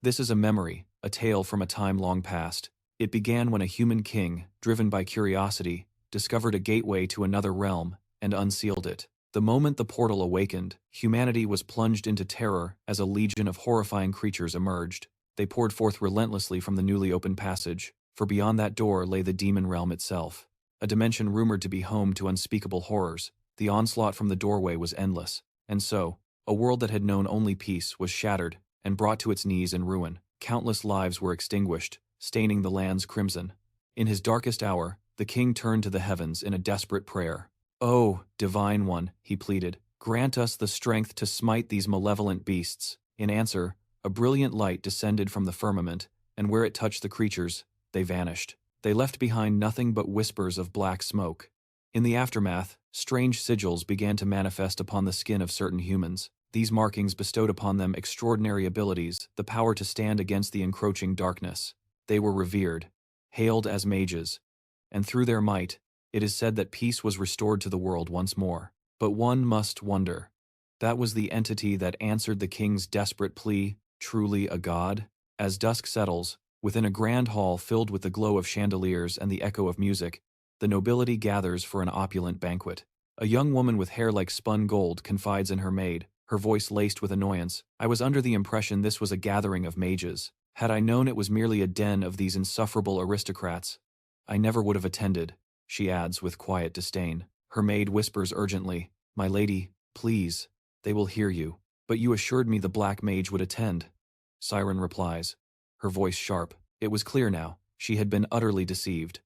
This is a memory, a tale from a time long past. It began when a human king, driven by curiosity, discovered a gateway to another realm and unsealed it. The moment the portal awakened, humanity was plunged into terror as a legion of horrifying creatures emerged. They poured forth relentlessly from the newly opened passage, for beyond that door lay the demon realm itself, a dimension rumored to be home to unspeakable horrors. The onslaught from the doorway was endless, and so, a world that had known only peace was shattered and brought to its knees in ruin. Countless lives were extinguished, staining the land's crimson. In his darkest hour, the king turned to the heavens in a desperate prayer. "Oh, Divine One," he pleaded, "grant us the strength to smite these malevolent beasts." In answer, a brilliant light descended from the firmament, and where it touched the creatures, they vanished. They left behind nothing but whispers of black smoke. In the aftermath, strange sigils began to manifest upon the skin of certain humans. These markings bestowed upon them extraordinary abilities, the power to stand against the encroaching darkness. They were revered, hailed as mages, and through their might, it is said that peace was restored to the world once more. But one must wonder. That was the entity that answered the king's desperate plea, truly a god? As dusk settles, within a grand hall filled with the glow of chandeliers and the echo of music, the nobility gathers for an opulent banquet. A young woman with hair like spun gold confides in her maid, her voice laced with annoyance. "I was under the impression this was a gathering of mages. Had I known it was merely a den of these insufferable aristocrats, I never would have attended," she adds with quiet disdain. Her maid whispers urgently, "My lady, please, they will hear you." "But you assured me the Black Mage would attend," Siren replies, her voice sharp. It was clear now, she had been utterly deceived.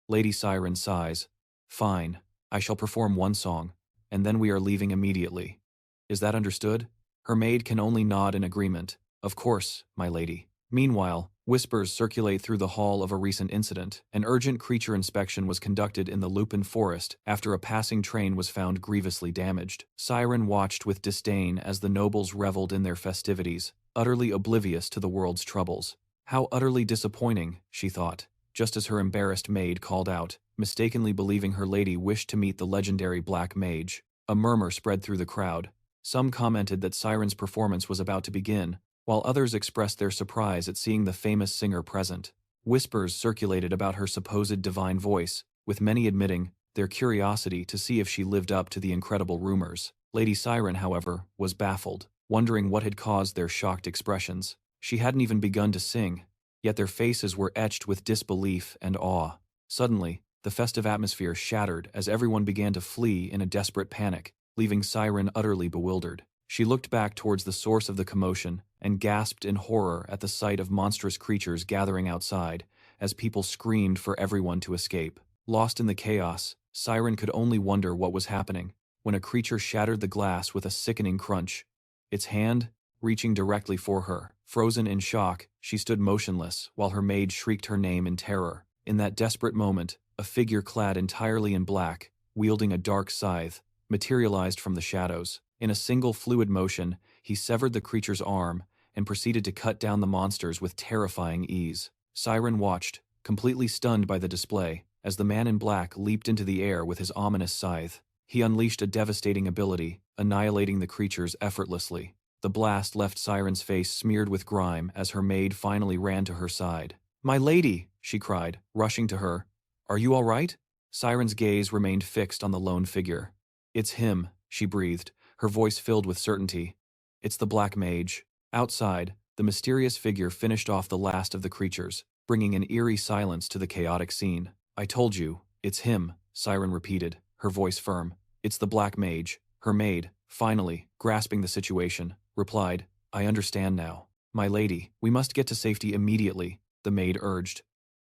Lady Siren sighs. "Fine, I shall perform one song, and then we are leaving immediately. Is that understood?" Her maid can only nod in agreement. "Of course, my lady." Meanwhile, whispers circulate through the hall of a recent incident. An urgent creature inspection was conducted in the Lupin Forest after a passing train was found grievously damaged. Siren watched with disdain as the nobles reveled in their festivities, utterly oblivious to the world's troubles. How utterly disappointing, she thought, just as her embarrassed maid called out, mistakenly believing her lady wished to meet the legendary Black Mage. A murmur spread through the crowd. Some commented that Siren's performance was about to begin, while others expressed their surprise at seeing the famous singer present. Whispers circulated about her supposed divine voice, with many admitting their curiosity to see if she lived up to the incredible rumors. Lady Siren, however, was baffled, wondering what had caused their shocked expressions. She hadn't even begun to sing, yet their faces were etched with disbelief and awe. Suddenly, the festive atmosphere shattered as everyone began to flee in a desperate panic, leaving Siren utterly bewildered. She looked back towards the source of the commotion and gasped in horror at the sight of monstrous creatures gathering outside, as people screamed for everyone to escape. Lost in the chaos, Siren could only wonder what was happening, when a creature shattered the glass with a sickening crunch. Its hand, reaching directly for her. Frozen in shock, she stood motionless while her maid shrieked her name in terror. In that desperate moment, a figure clad entirely in black, wielding a dark scythe, materialized from the shadows. In a single fluid motion, he severed the creature's arm and proceeded to cut down the monsters with terrifying ease. Siren watched, completely stunned by the display, as the man in black leaped into the air with his ominous scythe. He unleashed a devastating ability, annihilating the creatures effortlessly. The blast left Siren's face smeared with grime as her maid finally ran to her side. "My lady!" she cried, rushing to her. "Are you all right?" Siren's gaze remained fixed on the lone figure. "It's him," she breathed, her voice filled with certainty. "It's the Black Mage." Outside, the mysterious figure finished off the last of the creatures, bringing an eerie silence to the chaotic scene. "I told you, it's him," Siren repeated, her voice firm. "It's the Black Mage." Her maid, finally, grasping the situation, replied, "I understand now. My lady, we must get to safety immediately," the maid urged.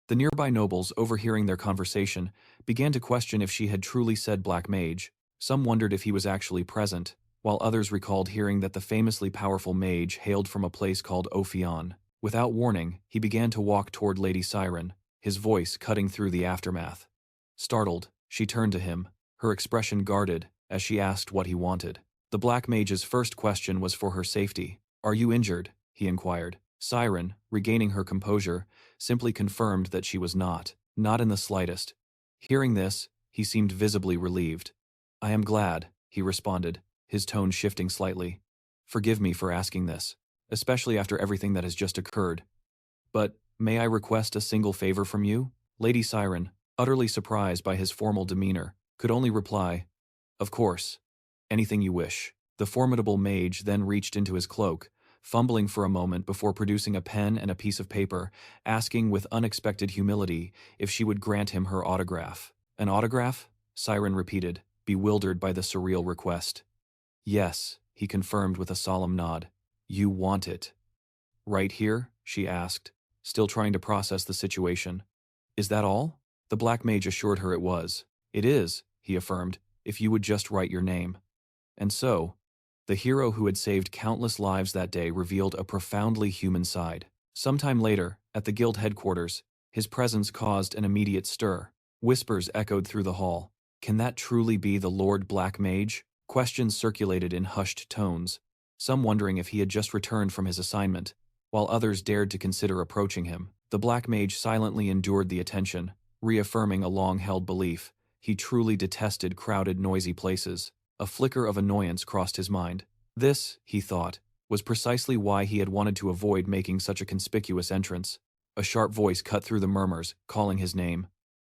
The nearby nobles, overhearing their conversation, began to question if she had truly said Black Mage. Some wondered if he was actually present, while others recalled hearing that the famously powerful mage hailed from a place called Ophion. Without warning, he began to walk toward Lady Siren, his voice cutting through the aftermath. Startled, she turned to him, her expression guarded, as she asked what he wanted. The Black Mage's first question was for her safety. "Are you injured?" he inquired. Siren, regaining her composure, simply confirmed that she was not in the slightest. Hearing this, he seemed visibly relieved. "I am glad," he responded, his tone shifting slightly. "Forgive me for asking this. especially after everything that has just occurred. But, may I request a single favor from you? Lady Siren, utterly surprised by his formal demeanor, could only reply, "Of course. Anything you wish." The formidable mage then reached into his cloak, fumbling for a moment before producing a pen and a piece of paper, asking with unexpected humility if she would grant him her autograph. An autograph? Siren repeated, bewildered by the surreal request. Yes, he confirmed with a solemn nod. You want it. Right here? She asked, still trying to process the situation. Is that all? The black mage assured her it was. It is, he affirmed, if you would just write your name. And so, the hero who had saved countless lives that day revealed a profoundly human side. Sometime later, at the guild headquarters, his presence caused an immediate stir. Whispers echoed through the hall. Can that truly be the Lord Black Mage? Questions circulated in hushed tones, some wondering if he had just returned from his assignment, while others dared to consider approaching him. The Black Mage silently endured the attention, reaffirming a long-held belief. He truly detested crowded, noisy places. A flicker of annoyance crossed his mind. This, he thought, was precisely why he had wanted to avoid making such a conspicuous entrance. A sharp voice cut through the murmurs, calling his name.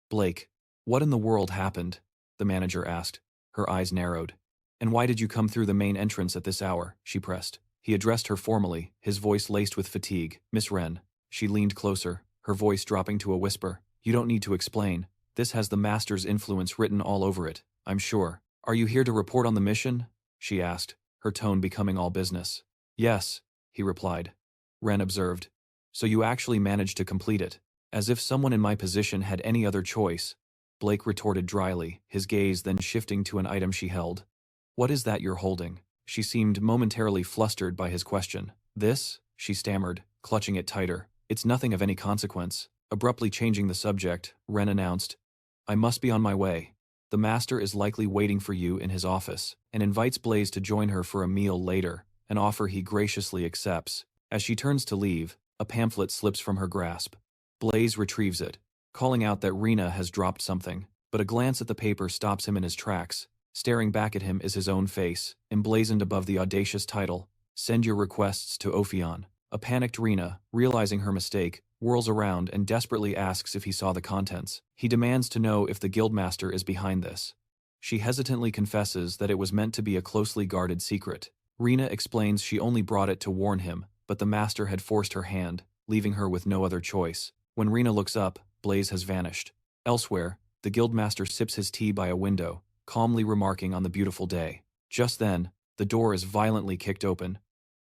Blake, what in the world happened? The manager asked. Her eyes narrowed. And why did you come through the main entrance at this hour? She pressed. He addressed her formally, his voice laced with fatigue. Miss Wren. She leaned closer, her voice dropping to a whisper. You don't need to explain. This has the Master's influence written all over it, I'm sure. Are you here to report on the mission? She asked, her tone becoming all business. Yes, he replied. Wren observed. So you actually managed to complete it. As if someone in my position had any other choice. Blake retorted dryly, his gaze then shifting to an item she held. What is that you're holding? She seemed momentarily flustered by his question. This? She stammered, clutching it tighter. It's nothing of any consequence. Abruptly changing the subject, Wren announced. I must be on my way. The Master is likely waiting for you in his office, and invites Blaze to join her for a meal later, an offer he graciously accepts. As she turns to leave, a pamphlet slips from her grasp. Blaze retrieves it, calling out that Rena has dropped something, but a glance at the paper stops him in his tracks. Staring back at him is his own face, emblazoned above the audacious title, Send your requests to Ophion. A panicked Rena, realizing her mistake, whirls around and desperately asks if he saw the contents. He demands to know if the guildmaster is behind this. She hesitantly confesses that it was meant to be a closely guarded secret. Rena explains she only brought it to warn him, but the master had forced her hand, leaving her with no other choice. When Rena looks up, Blaze has vanished. Elsewhere, the guildmaster sips his tea by a window, calmly remarking on the beautiful day. Just then, the door is violently kicked open.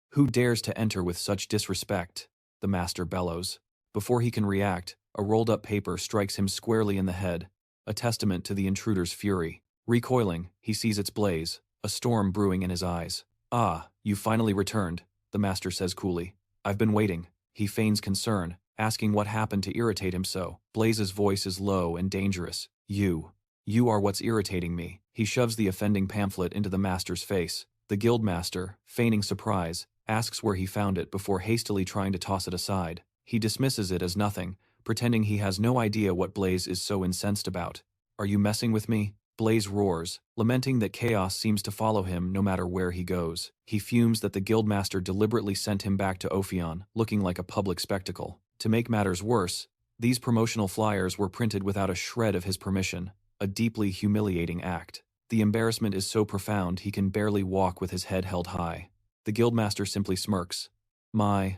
Who dares to enter with such disrespect? The master bellows. Before he can react, a rolled-up paper strikes him squarely in the head, a testament to the intruder's fury. Recoiling, he sees its blaze, a storm brewing in his eyes. Ah, you finally returned, the master says coolly. I've been waiting. He feigns concern, asking what happened to irritate him so. Blaze's voice is low and dangerous. You are what's irritating me. He shoves the offending pamphlet into the master's face. The guildmaster, feigning surprise, asks where he found it before hastily trying to toss it aside. He dismisses it as nothing, pretending he has no idea what Blaze is so incensed about. Are you messing with me? Blaze roars, lamenting that chaos seems to follow him no matter where he goes. He fumes that the guildmaster deliberately sent him back to Ophion, looking like a public spectacle. To make matters worse, these promotional flyers were printed without a shred of his permission, a deeply humiliating act. The embarrassment is so profound he can barely walk with his head held high. The guildmaster simply smirks. My.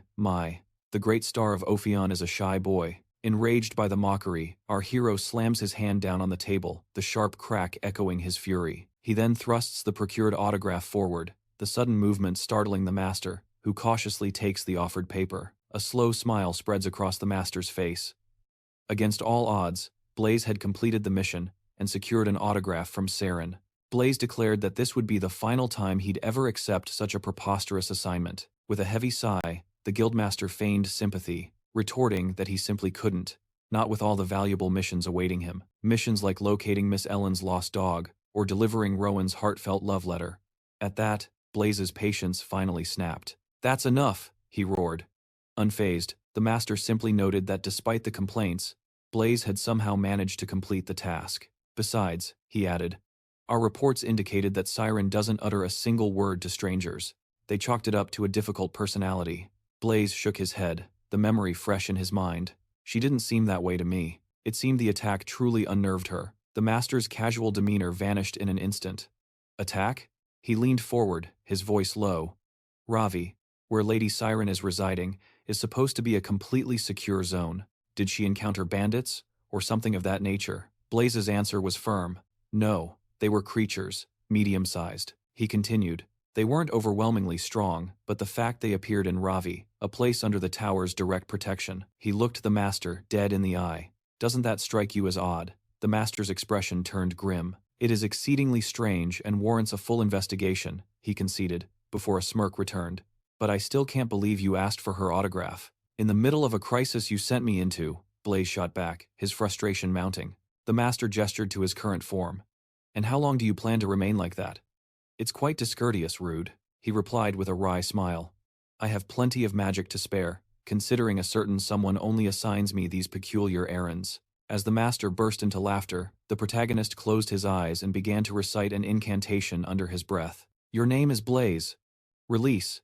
The great star of Ophion is a shy boy. Enraged by the mockery, our hero slams his hand down on the table, the sharp crack echoing his fury. He then thrusts the procured autograph forward, the sudden movement startling the master, who cautiously takes the offered paper. A slow smile spreads across the master's face. Against all odds, Blaze had completed the mission and secured an autograph from Saren. Blaze declared that this would be the final time he'd ever accept such a preposterous assignment. With a heavy sigh, the guildmaster feigned sympathy, retorting that he simply couldn't, not with all the valuable missions awaiting him. Missions like locating Miss Ellen's lost dog, or delivering Rowan's heartfelt love letter. At that, Blaze's patience finally snapped. That's enough, he roared. Unfazed, the master simply noted that despite the complaints, Blaze had somehow managed to complete the task. Besides, he added, our reports indicated that Siren doesn't utter a single word to strangers. They chalked it up to a difficult personality. Blaze shook his head, the memory fresh in his mind. She didn't seem that way to me. It seemed the attack truly unnerved her. The master's casual demeanor vanished in an instant. Attack? He leaned forward, his voice low. Ravi, where Lady Siren is residing, is supposed to be a completely secure zone. Did she encounter bandits, or something of that nature? Blaze's answer was firm. No, they were creatures, medium-sized. He continued. They weren't overwhelmingly strong, but the fact they appeared in Ravi, a place under the tower's direct protection. He looked the master dead in the eye. Doesn't that strike you as odd? The master's expression turned grim. It is exceedingly strange and warrants a full investigation, he conceded, before a smirk returned. But I still can't believe you asked for her autograph. In the middle of a crisis you sent me into, Blaze shot back, his frustration mounting. The master gestured to his current form. And how long do you plan to remain like that? It's quite discourteous, Rude, he replied with a wry smile. I have plenty of magic to spare, considering a certain someone only assigns me these peculiar errands. As the master burst into laughter, the protagonist closed his eyes and began to recite an incantation under his breath. Your name is Blaze. Release.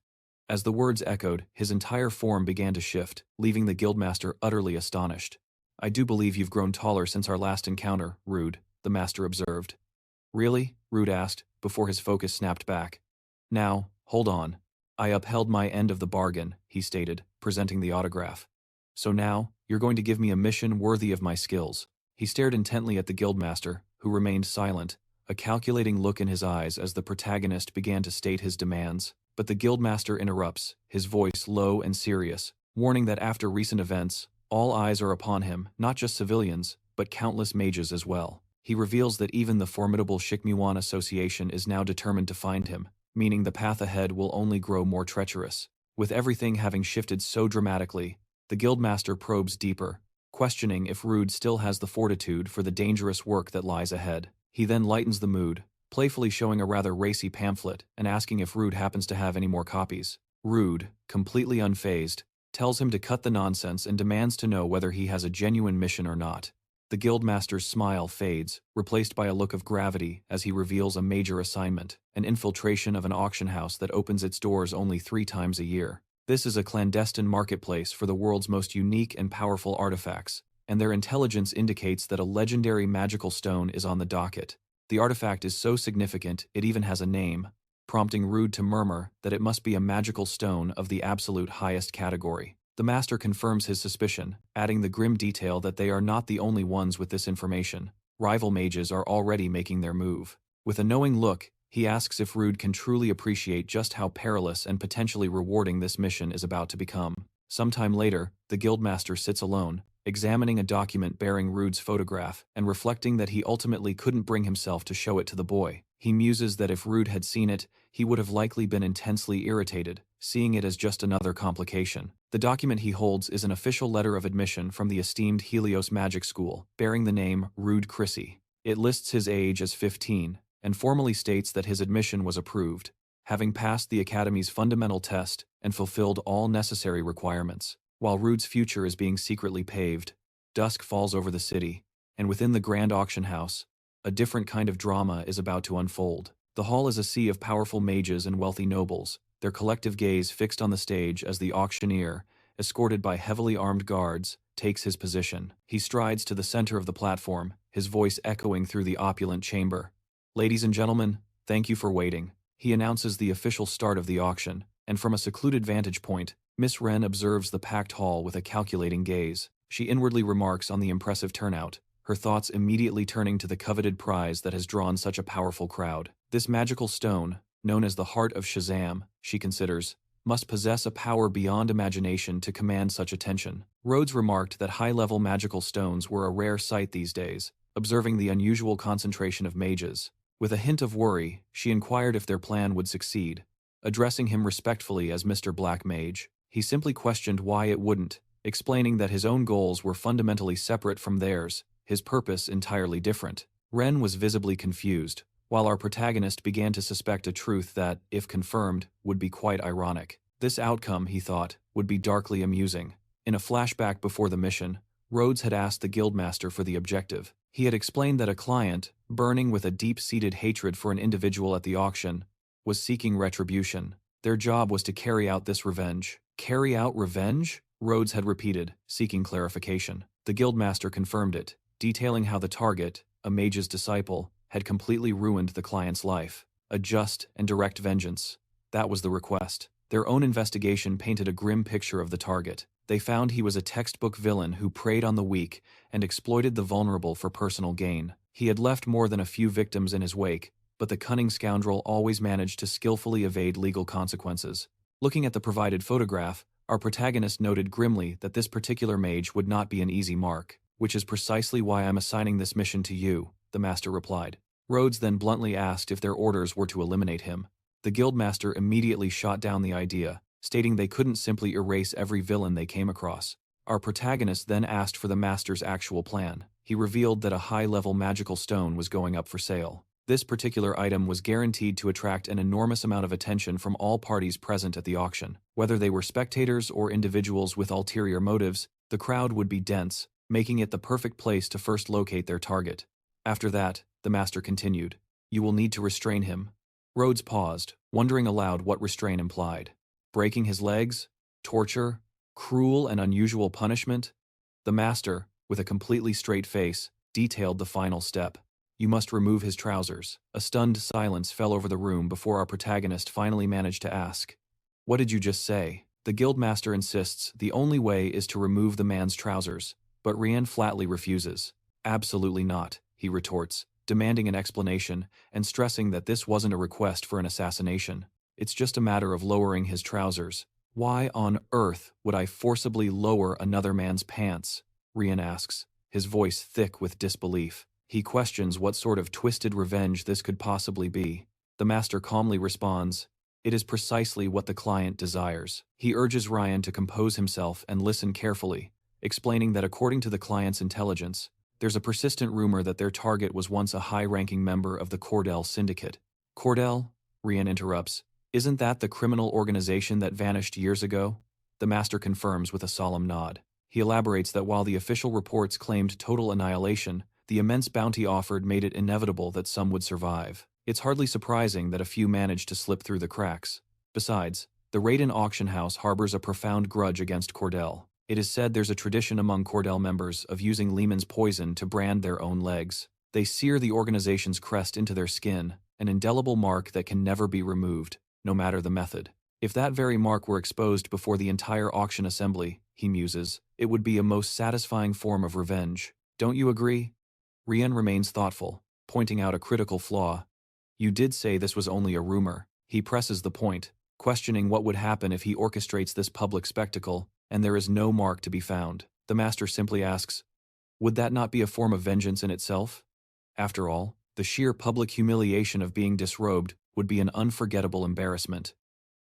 As the words echoed, his entire form began to shift, leaving the guildmaster utterly astonished. I do believe you've grown taller since our last encounter, Rude, the master observed. Really? Rude asked, before his focus snapped back. Now, hold on. I upheld my end of the bargain, he stated, presenting the autograph. So now, you're going to give me a mission worthy of my skills. He stared intently at the guildmaster, who remained silent, a calculating look in his eyes as the protagonist began to state his demands. But the guildmaster interrupts, his voice low and serious, warning that after recent events, all eyes are upon him, not just civilians, but countless mages as well. He reveals that even the formidable Shikmiwan Association is now determined to find him, meaning the path ahead will only grow more treacherous. With everything having shifted so dramatically, the guildmaster probes deeper, questioning if Rude still has the fortitude for the dangerous work that lies ahead. He then lightens the mood, playfully showing a rather racy pamphlet and asking if Rude happens to have any more copies. Rude, completely unfazed, tells him to cut the nonsense and demands to know whether he has a genuine mission or not. The guildmaster's smile fades, replaced by a look of gravity as he reveals a major assignment, an infiltration of an auction house that opens its doors only 3 times a year. This is a clandestine marketplace for the world's most unique and powerful artifacts, and their intelligence indicates that a legendary magical stone is on the docket. The artifact is so significant it even has a name, prompting Rude to murmur that it must be a magical stone of the absolute highest category. The master confirms his suspicion, adding the grim detail that they are not the only ones with this information. Rival mages are already making their move. With a knowing look, he asks if Rude can truly appreciate just how perilous and potentially rewarding this mission is about to become. Sometime later, the guildmaster sits alone, examining a document bearing Rude's photograph and reflecting that he ultimately couldn't bring himself to show it to the boy. He muses that if Rude had seen it, he would have likely been intensely irritated, seeing it as just another complication. The document he holds is an official letter of admission from the esteemed Helios Magic School, bearing the name Rude Chrissy. It lists his age as 15, and formally states that his admission was approved, having passed the Academy's fundamental test and fulfilled all necessary requirements. While Rude's future is being secretly paved, dusk falls over the city, and within the grand auction house, a different kind of drama is about to unfold. The hall is a sea of powerful mages and wealthy nobles, their collective gaze fixed on the stage as the auctioneer, escorted by heavily armed guards, takes his position. He strides to the center of the platform, his voice echoing through the opulent chamber. Ladies and gentlemen, thank you for waiting. He announces the official start of the auction, and from a secluded vantage point, Miss Wren observes the packed hall with a calculating gaze. She inwardly remarks on the impressive turnout, her thoughts immediately turning to the coveted prize that has drawn such a powerful crowd. This magical stone, known as the Heart of Shazam, she considers, must possess a power beyond imagination to command such attention. Rhodes remarked that high-level magical stones were a rare sight these days, observing the unusual concentration of mages. With a hint of worry, she inquired if their plan would succeed. Addressing him respectfully as Mr. Black Mage, he simply questioned why it wouldn't, explaining that his own goals were fundamentally separate from theirs, his purpose entirely different. Ren was visibly confused, while our protagonist began to suspect a truth that, if confirmed, would be quite ironic. This outcome, he thought, would be darkly amusing. In a flashback before the mission, Rhodes had asked the guildmaster for the objective. He had explained that a client, burning with a deep-seated hatred for an individual at the auction, was seeking retribution. Their job was to carry out this revenge. Carry out revenge? Rhodes had repeated, seeking clarification. The guildmaster confirmed it, detailing how the target, a mage's disciple, had completely ruined the client's life. A just and direct vengeance. That was the request. Their own investigation painted a grim picture of the target. They found he was a textbook villain who preyed on the weak and exploited the vulnerable for personal gain. He had left more than a few victims in his wake, but the cunning scoundrel always managed to skillfully evade legal consequences. Looking at the provided photograph, our protagonist noted grimly that this particular mage would not be an easy mark, which is precisely why I'm assigning this mission to you, the master replied. Rhodes then bluntly asked if their orders were to eliminate him. The guildmaster immediately shot down the idea, stating they couldn't simply erase every villain they came across. Our protagonist then asked for the master's actual plan. He revealed that a high-level magical stone was going up for sale. This particular item was guaranteed to attract an enormous amount of attention from all parties present at the auction. Whether they were spectators or individuals with ulterior motives, the crowd would be dense, making it the perfect place to first locate their target. After that, the master continued, "You will need to restrain him." Rhodes paused, wondering aloud what restraint implied. Breaking his legs? Torture? Cruel and unusual punishment? The master, with a completely straight face, detailed the final step. "You must remove his trousers." A stunned silence fell over the room before our protagonist finally managed to ask, "What did you just say?" The guildmaster insists the only way is to remove the man's trousers, but Rian flatly refuses. "Absolutely not," he retorts, demanding an explanation and stressing that this wasn't a request for an assassination. It's just a matter of lowering his trousers. "Why on earth would I forcibly lower another man's pants?" Rian asks, his voice thick with disbelief. He questions what sort of twisted revenge this could possibly be. The master calmly responds, "It is precisely what the client desires." He urges Ryan to compose himself and listen carefully, explaining that according to the client's intelligence, there's a persistent rumor that their target was once a high-ranking member of the Cordell Syndicate. "Cordell?" Rian interrupts. "Isn't that the criminal organization that vanished years ago?" The master confirms with a solemn nod. He elaborates that while the official reports claimed total annihilation, the immense bounty offered made it inevitable that some would survive. It's hardly surprising that a few managed to slip through the cracks. Besides, the Raiden auction house harbors a profound grudge against Cordell. It is said there's a tradition among Cordell members of using Lehman's poison to brand their own legs. They sear the organization's crest into their skin, an indelible mark that can never be removed, no matter the method. If that very mark were exposed before the entire auction assembly, he muses, it would be a most satisfying form of revenge. Don't you agree? Rian remains thoughtful, pointing out a critical flaw. "You did say this was only a rumor." He presses the point, questioning what would happen if he orchestrates this public spectacle, and there is no mark to be found. The master simply asks, "Would that not be a form of vengeance in itself?" After all, the sheer public humiliation of being disrobed would be an unforgettable embarrassment.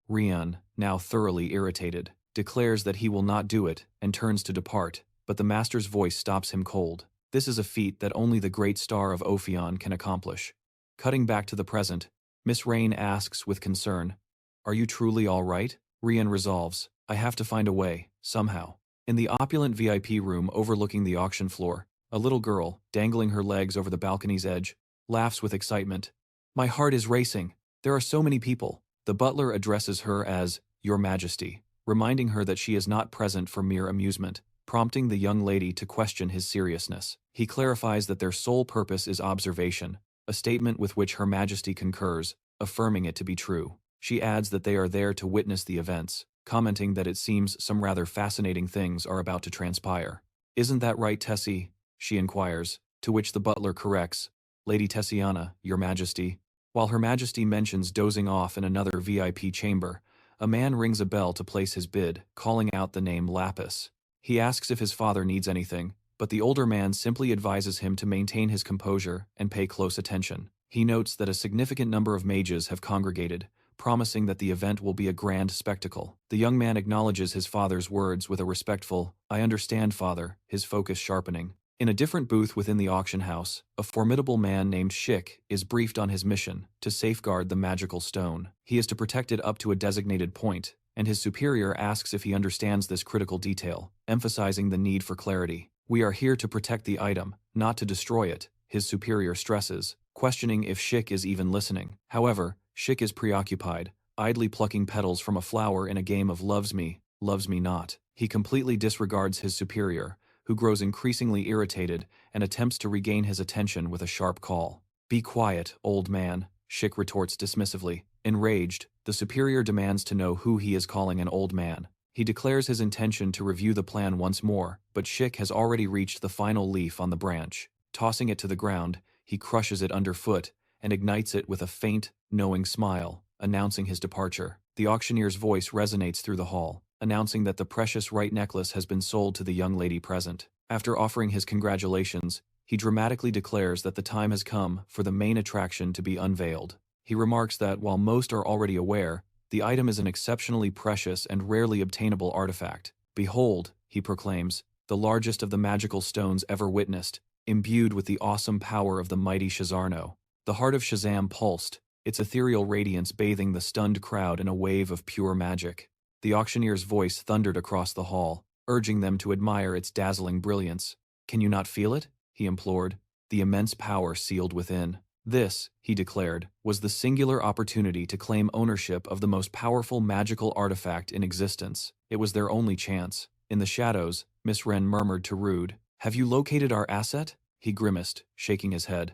Rian, now thoroughly irritated, declares that he will not do it and turns to depart, but the master's voice stops him cold. This is a feat that only the great star of Ophion can accomplish. Cutting back to the present, Miss Rain asks with concern, "Are you truly all right?" Rian resolves, "I have to find a way, somehow." In the opulent VIP room overlooking the auction floor, a little girl, dangling her legs over the balcony's edge, laughs with excitement. "My heart is racing. There are so many people." The butler addresses her as "Your Majesty," reminding her that she is not present for mere amusement, prompting the young lady to question his seriousness. He clarifies that their sole purpose is observation, a statement with which Her Majesty concurs, affirming it to be true. She adds that they are there to witness the events, commenting that it seems some rather fascinating things are about to transpire. "Isn't that right, Tessie?" she inquires, to which the butler corrects, "Lady Tessiana, Your Majesty." While Her Majesty mentions dozing off in another VIP chamber, a man rings a bell to place his bid, calling out the name Lapis. He asks if his father needs anything, but the older man simply advises him to maintain his composure and pay close attention. He notes that a significant number of mages have congregated, promising that the event will be a grand spectacle. The young man acknowledges his father's words with a respectful, "I understand, father," his focus sharpening. In a different booth within the auction house, a formidable man named Shik is briefed on his mission to safeguard the magical stone. He is to protect it up to a designated point, and his superior asks if he understands this critical detail, emphasizing the need for clarity. "We are here to protect the item, not to destroy it," his superior stresses, questioning if Shik is even listening. However, Shik is preoccupied, idly plucking petals from a flower in a game of Loves Me, loves me not. He completely disregards his superior, who grows increasingly irritated and attempts to regain his attention with a sharp call. Be quiet, old man, Shik retorts dismissively. Enraged, the superior demands to know who he is calling an old man. He declares his intention to review the plan once more, but Shik has already reached the final leaf on the branch. Tossing it to the ground, he crushes it underfoot and ignites it with a faint, knowing smile, announcing his departure. The auctioneer's voice resonates through the hall, announcing that the precious right necklace has been sold to the young lady present. After offering his congratulations, he dramatically declares that the time has come for the main attraction to be unveiled. He remarks that while most are already aware, the item is an exceptionally precious and rarely obtainable artifact. Behold, he proclaims, the largest of the magical stones ever witnessed, imbued with the awesome power of the mighty Shazarno. The heart of Shazam pulsed, its ethereal radiance bathing the stunned crowd in a wave of pure magic. The auctioneer's voice thundered across the hall, urging them to admire its dazzling brilliance. Can you not feel it? He implored, the immense power sealed within. This, he declared, was the singular opportunity to claim ownership of the most powerful magical artifact in existence. It was their only chance. In the shadows, Miss Wren murmured to Rude, "Have you located our asset?" He grimaced, shaking his head.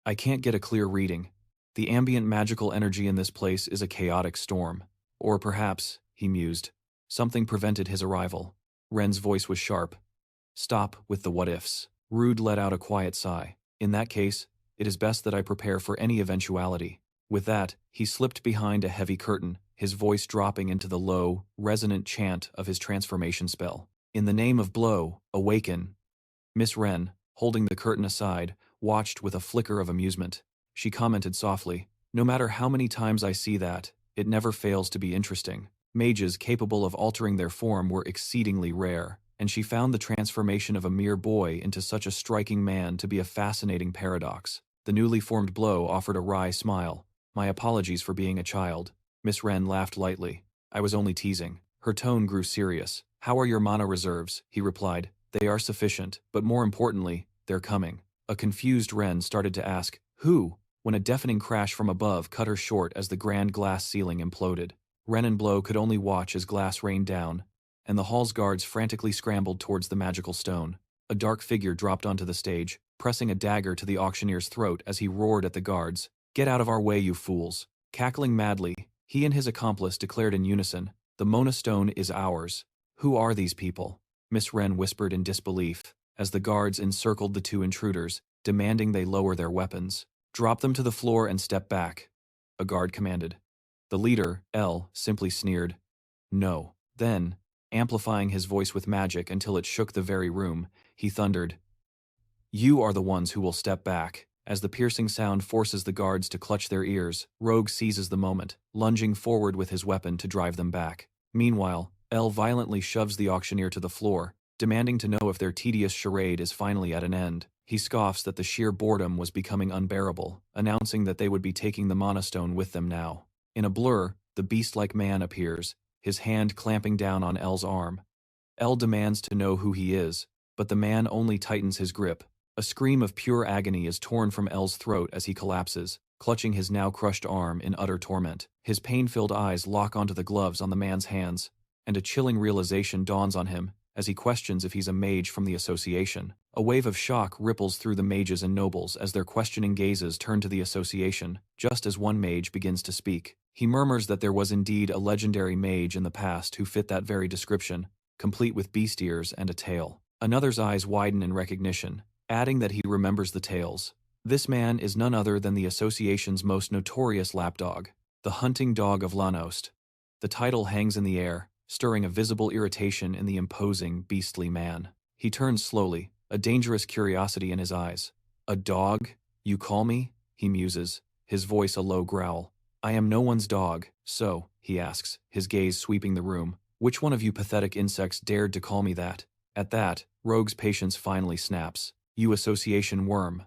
"I can't get a clear reading. The ambient magical energy in this place is a chaotic storm. Or perhaps," he mused, "something prevented his arrival." Wren's voice was sharp. "Stop with the what-ifs." Rude let out a quiet sigh. "In that case, it is best that I prepare for any eventuality." With that, he slipped behind a heavy curtain, his voice dropping into the low, resonant chant of his transformation spell. "In the name of Blow, awaken." Miss Wren, holding the curtain aside, watched with a flicker of amusement. She commented softly, "No matter how many times I see that, it never fails to be interesting." Mages capable of altering their form were exceedingly rare, and she found the transformation of a mere boy into such a striking man to be a fascinating paradox. The newly formed Blow offered a wry smile. "My apologies for being a child." Miss Wren laughed lightly. "I was only teasing." Her tone grew serious. "How are your mana reserves?" he replied. "They are sufficient, but more importantly, they're coming." A confused Wren started to ask, "Who?" when a deafening crash from above cut her short as the grand glass ceiling imploded. Wren and Blow could only watch as glass rained down, and the hall's guards frantically scrambled towards the magical stone. A dark figure dropped onto the stage, pressing a dagger to the auctioneer's throat as he roared at the guards, "Get out of our way, you fools!" Cackling madly, he and his accomplice declared in unison, "The Mona Stone is ours." "Who are these people?" Miss Wren whispered in disbelief, as the guards encircled the two intruders, demanding they lower their weapons. "Drop them to the floor and step back," a guard commanded. The leader, L, simply sneered, "No." Then, amplifying his voice with magic until it shook the very room, he thundered, "You are the ones who will step back." As the piercing sound forces the guards to clutch their ears, Rogue seizes the moment, lunging forward with his weapon to drive them back. Meanwhile, L violently shoves the auctioneer to the floor, demanding to know if their tedious charade is finally at an end. He scoffs that the sheer boredom was becoming unbearable, announcing that they would be taking the Mana Stone with them now. In a blur, the beast-like man appears, his hand clamping down on L's arm. L demands to know who he is, but the man only tightens his grip. A scream of pure agony is torn from L's throat as he collapses, clutching his now crushed arm in utter torment. His pain-filled eyes lock onto the gloves on the man's hands, and a chilling realization dawns on him as he questions if he's a mage from the association. A wave of shock ripples through the mages and nobles as their questioning gazes turn to the association, just as one mage begins to speak. He murmurs that there was indeed a legendary mage in the past who fit that very description, complete with beast ears and a tail. Another's eyes widen in recognition, adding that he remembers the tales. This man is none other than the association's most notorious lapdog, the hunting dog of Lanost. The title hangs in the air, stirring a visible irritation in the imposing, beastly man. He turns slowly, a dangerous curiosity in his eyes. "A dog, you call me?" he muses, his voice a low growl. "I am no one's dog, so," he asks, his gaze sweeping the room, "which one of you pathetic insects dared to call me that?" At that, Rogue's patience finally snaps. "You association worm."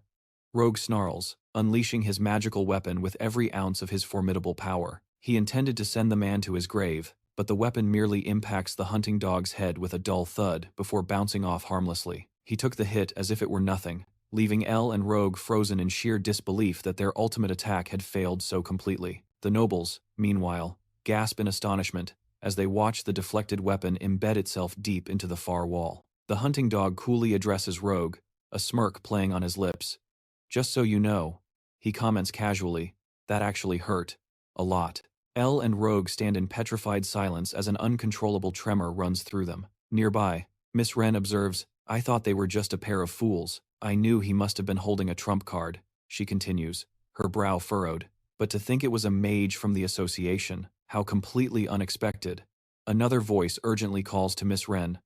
Rogue snarls, unleashing his magical weapon with every ounce of his formidable power. He intended to send the man to his grave, but the weapon merely impacts the hunting dog's head with a dull thud before bouncing off harmlessly. He took the hit as if it were nothing, leaving L and Rogue frozen in sheer disbelief that their ultimate attack had failed so completely. The nobles, meanwhile, gasp in astonishment, as they watch the deflected weapon embed itself deep into the far wall. The hunting dog coolly addresses Rogue, a smirk playing on his lips. "Just so you know," he comments casually, "that actually hurt. A lot." Elle and Rogue stand in petrified silence as an uncontrollable tremor runs through them. Nearby, Miss Wren observes, "I thought they were just a pair of fools. I knew he must have been holding a trump card," she continues, her brow furrowed. "But to think it was a mage from the association, how completely unexpected." Another voice urgently calls to Miss Wren.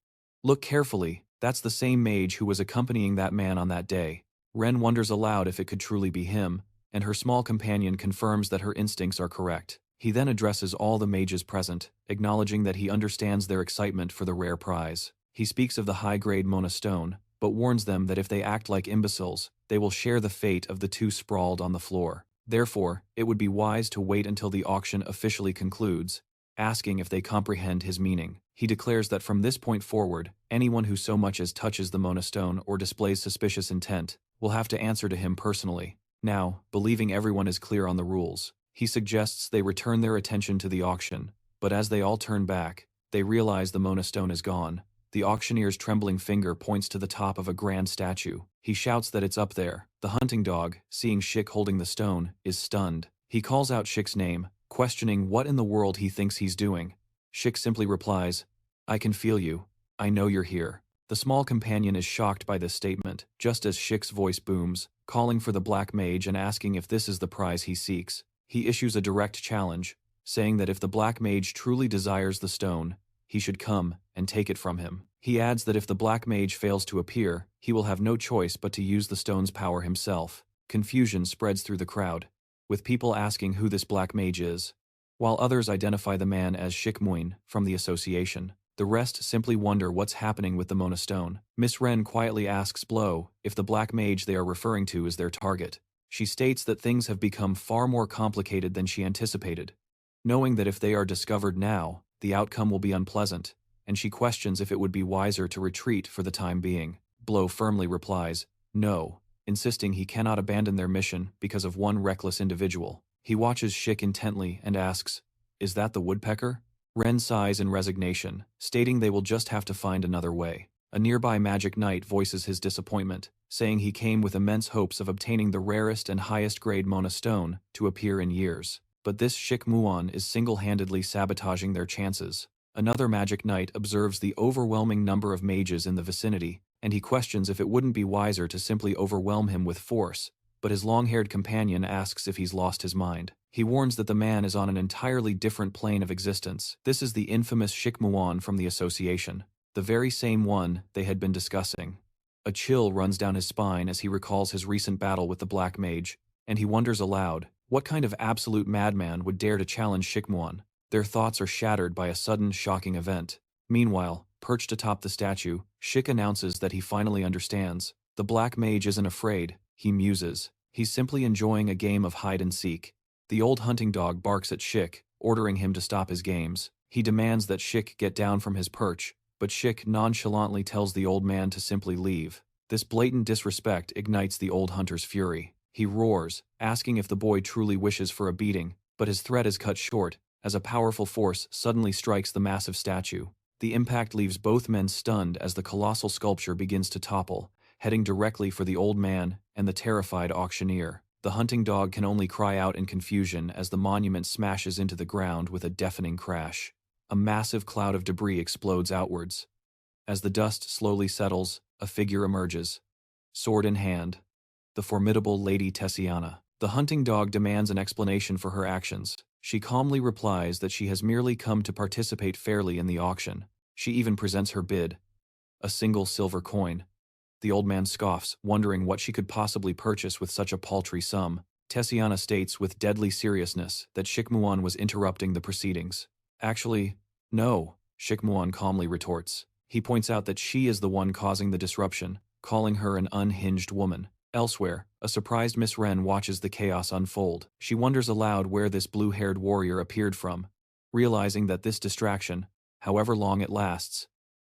"Look carefully, that's the same mage who was accompanying that man on that day." Wren wonders aloud if it could truly be him, and her small companion confirms that her instincts are correct. He then addresses all the mages present, acknowledging that he understands their excitement for the rare prize. He speaks of the high-grade Mona stone, but warns them that if they act like imbeciles, they will share the fate of the two sprawled on the floor. Therefore, it would be wise to wait until the auction officially concludes, asking if they comprehend his meaning. He declares that from this point forward, anyone who so much as touches the Mona stone or displays suspicious intent will have to answer to him personally. Now, believing everyone is clear on the rules, he suggests they return their attention to the auction, but as they all turn back, they realize the Mona stone is gone. The auctioneer's trembling finger points to the top of a grand statue. He shouts that it's up there. The hunting dog, seeing Schick holding the stone, is stunned. He calls out Schick's name, questioning what in the world he thinks he's doing. Schick simply replies, "I can feel you. I know you're here." The small companion is shocked by this statement, just as Schick's voice booms, calling for the black mage and asking if this is the prize he seeks. He issues a direct challenge, saying that if the black mage truly desires the stone, he should come and take it from him. He adds that if the black mage fails to appear, he will have no choice but to use the stone's power himself. Confusion spreads through the crowd, with people asking who this black mage is, while others identify the man as Schick Muin from the association. The rest simply wonder what's happening with the Mona stone. Miss Wren quietly asks Blow if the black mage they are referring to is their target. She states that things have become far more complicated than she anticipated, knowing that if they are discovered now, the outcome will be unpleasant, and she questions if it would be wiser to retreat for the time being. Blow firmly replies, "No," insisting he cannot abandon their mission because of one reckless individual. He watches Schick intently and asks, "Is that the woodpecker?" Wren sighs in resignation, stating they will just have to find another way. A nearby magic knight voices his disappointment, saying he came with immense hopes of obtaining the rarest and highest-grade Mona stone to appear in years. But this Schick Muon is single-handedly sabotaging their chances. Another magic knight observes the overwhelming number of mages in the vicinity, and he questions if it wouldn't be wiser to simply overwhelm him with force, but his long-haired companion asks if he's lost his mind. He warns that the man is on an entirely different plane of existence. This is the infamous Schick Muon from the association, the very same one they had been discussing. A chill runs down his spine as he recalls his recent battle with the Black Mage, and he wonders aloud, what kind of absolute madman would dare to challenge Schick Muon? Their thoughts are shattered by a sudden, shocking event. Meanwhile, perched atop the statue, Schick announces that he finally understands. The Black Mage isn't afraid, he muses. He's simply enjoying a game of hide-and-seek. The old hunting dog barks at Schick, ordering him to stop his games. He demands that Schick get down from his perch, but Schick nonchalantly tells the old man to simply leave. This blatant disrespect ignites the old hunter's fury. He roars, asking if the boy truly wishes for a beating, but his threat is cut short, as a powerful force suddenly strikes the massive statue. The impact leaves both men stunned as the colossal sculpture begins to topple, heading directly for the old man and the terrified auctioneer. The hunting dog can only cry out in confusion as the monument smashes into the ground with a deafening crash. A massive cloud of debris explodes outwards. As the dust slowly settles, a figure emerges, sword in hand. The formidable Lady Tessiana. The hunting dog demands an explanation for her actions. She calmly replies that she has merely come to participate fairly in the auction. She even presents her bid, a single silver coin. The old man scoffs, wondering what she could possibly purchase with such a paltry sum. Tessiana states with deadly seriousness that Schick Muon was interrupting the proceedings. Actually, no, Schick Muon calmly retorts. He points out that she is the one causing the disruption, calling her an unhinged woman. Elsewhere, a surprised Miss Wren watches the chaos unfold. She wonders aloud where this blue-haired warrior appeared from, realizing that this distraction, however long it lasts,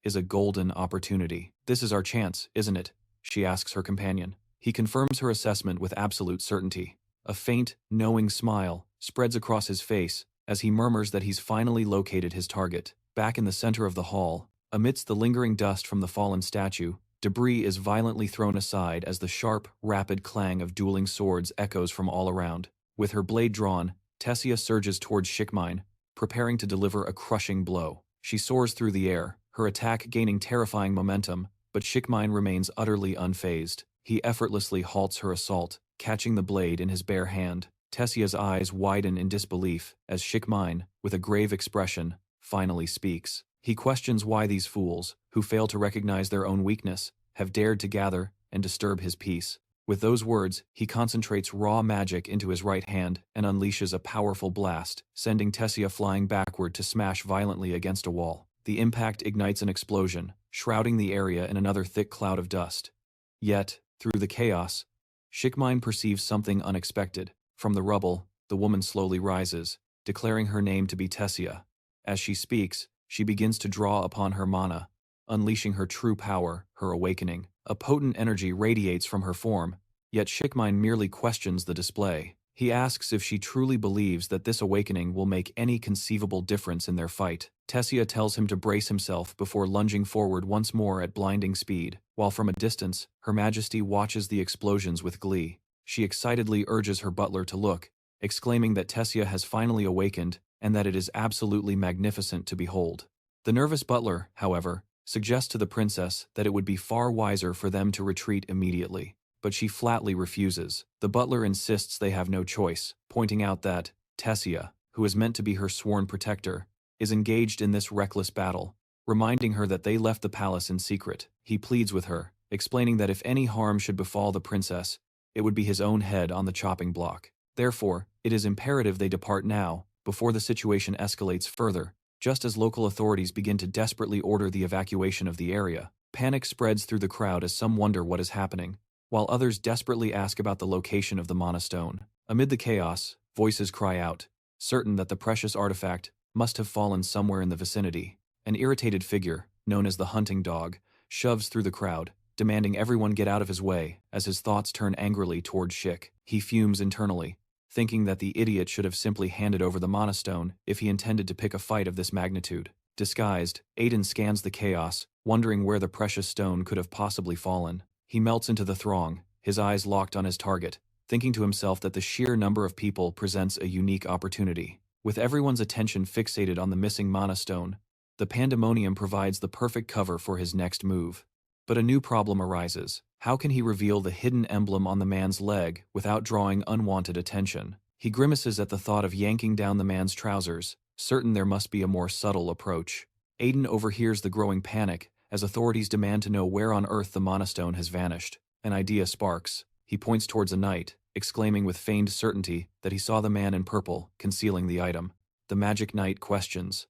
is a golden opportunity. "This is our chance, isn't it?" she asks her companion. He confirms her assessment with absolute certainty. A faint, knowing smile spreads across his face as he murmurs that he's finally located his target. Back in the center of the hall, amidst the lingering dust from the fallen statue, debris is violently thrown aside as the sharp, rapid clang of dueling swords echoes from all around. With her blade drawn, Tessia surges towards Shikmine, preparing to deliver a crushing blow. She soars through the air, her attack gaining terrifying momentum, but Shikmine remains utterly unfazed. He effortlessly halts her assault, catching the blade in his bare hand. Tessia's eyes widen in disbelief as Shikmine, with a grave expression, finally speaks. He questions why these fools, who fail to recognize their own weakness, have dared to gather and disturb his peace. With those words, he concentrates raw magic into his right hand and unleashes a powerful blast, sending Tessia flying backward to smash violently against a wall. The impact ignites an explosion, shrouding the area in another thick cloud of dust. Yet, through the chaos, Shikmine perceives something unexpected. From the rubble, the woman slowly rises, declaring her name to be Tessia. As she speaks, she begins to draw upon her mana, unleashing her true power, her awakening. A potent energy radiates from her form, yet Shikmine merely questions the display. He asks if she truly believes that this awakening will make any conceivable difference in their fight. Tessia tells him to brace himself before lunging forward once more at blinding speed, while from a distance, Her Majesty watches the explosions with glee. She excitedly urges her butler to look, exclaiming that Tessia has finally awakened and that it is absolutely magnificent to behold. The nervous butler, however, suggests to the princess that it would be far wiser for them to retreat immediately, but she flatly refuses. The butler insists they have no choice, pointing out that Tessia, who is meant to be her sworn protector, is engaged in this reckless battle, reminding her that they left the palace in secret. He pleads with her, explaining that if any harm should befall the princess, it would be his own head on the chopping block. Therefore, it is imperative they depart now, before the situation escalates further. Just as local authorities begin to desperately order the evacuation of the area, panic spreads through the crowd as some wonder what is happening, while others desperately ask about the location of the Mana Stone. Amid the chaos, voices cry out, certain that the precious artifact must have fallen somewhere in the vicinity. An irritated figure, known as the hunting dog, shoves through the crowd, demanding everyone get out of his way as his thoughts turn angrily toward Shik. He fumes internally, thinking that the idiot should have simply handed over the Mana Stone if he intended to pick a fight of this magnitude. Disguised, Aiden scans the chaos, wondering where the precious stone could have possibly fallen. He melts into the throng, his eyes locked on his target, thinking to himself that the sheer number of people presents a unique opportunity. With everyone's attention fixated on the missing Mana Stone, the pandemonium provides the perfect cover for his next move. But a new problem arises. How can he reveal the hidden emblem on the man's leg without drawing unwanted attention? He grimaces at the thought of yanking down the man's trousers, certain there must be a more subtle approach. Aiden overhears the growing panic as authorities demand to know where on earth the Mana Stone has vanished. An idea sparks. He points towards a knight, exclaiming with feigned certainty that he saw the man in purple concealing the item. The magic knight questions,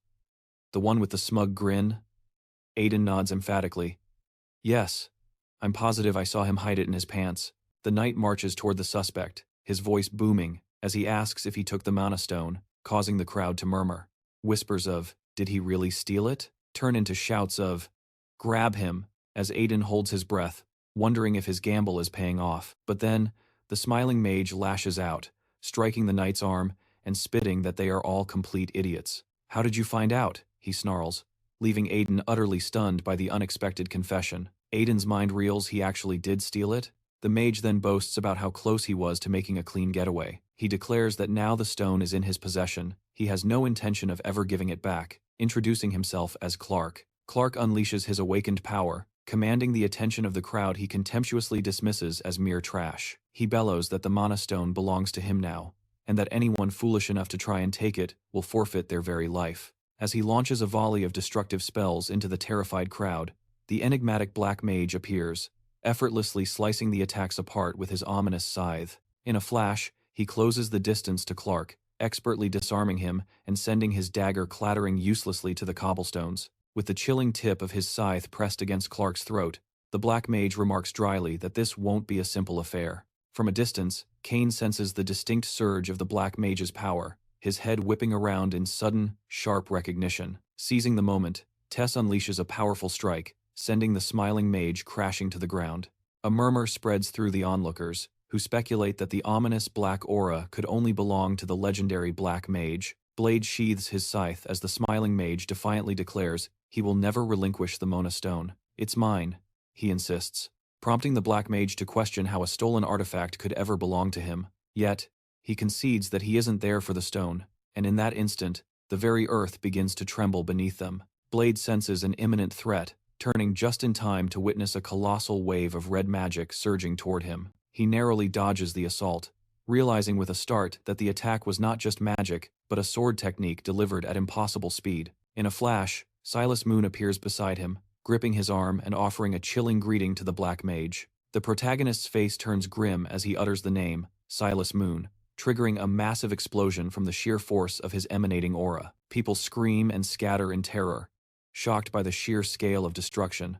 "The one with the smug grin?" Aiden nods emphatically. "Yes, I'm positive I saw him hide it in his pants." The knight marches toward the suspect, his voice booming, as he asks if he took the Mana Stone, causing the crowd to murmur. Whispers of, "Did he really steal it?" turn into shouts of, "Grab him," as Aiden holds his breath, wondering if his gamble is paying off. But then, the smiling mage lashes out, striking the knight's arm and spitting that they are all complete idiots. "How did you find out?" he snarls, leaving Aiden utterly stunned by the unexpected confession. Aiden's mind reels he actually did steal it. The mage then boasts about how close he was to making a clean getaway. He declares that now the stone is in his possession, he has no intention of ever giving it back, introducing himself as Clark. Clark unleashes his awakened power, commanding the attention of the crowd he contemptuously dismisses as mere trash. He bellows that the Mana Stone belongs to him now, and that anyone foolish enough to try and take it will forfeit their very life. As he launches a volley of destructive spells into the terrified crowd, the enigmatic black mage appears, effortlessly slicing the attacks apart with his ominous scythe. In a flash, he closes the distance to Clark, expertly disarming him and sending his dagger clattering uselessly to the cobblestones. With the chilling tip of his scythe pressed against Clark's throat, the black mage remarks dryly that this won't be a simple affair. From a distance, Kane senses the distinct surge of the black mage's power, his head whipping around in sudden, sharp recognition. Seizing the moment, Tess unleashes a powerful strike, sending the smiling mage crashing to the ground. A murmur spreads through the onlookers, who speculate that the ominous black aura could only belong to the legendary black mage. Blade sheathes his scythe as the smiling mage defiantly declares he will never relinquish the Mona stone. It's mine, he insists, prompting the black mage to question how a stolen artifact could ever belong to him. Yet, he concedes that he isn't there for the stone, and in that instant, the very earth begins to tremble beneath them. Blade senses an imminent threat, turning just in time to witness a colossal wave of red magic surging toward him. He narrowly dodges the assault, realizing with a start that the attack was not just magic, but a sword technique delivered at impossible speed. In a flash, Silas Moon appears beside him, gripping his arm and offering a chilling greeting to the black mage. The protagonist's face turns grim as he utters the name, Silas Moon, triggering a massive explosion from the sheer force of his emanating aura. People scream and scatter in terror, shocked by the sheer scale of destruction,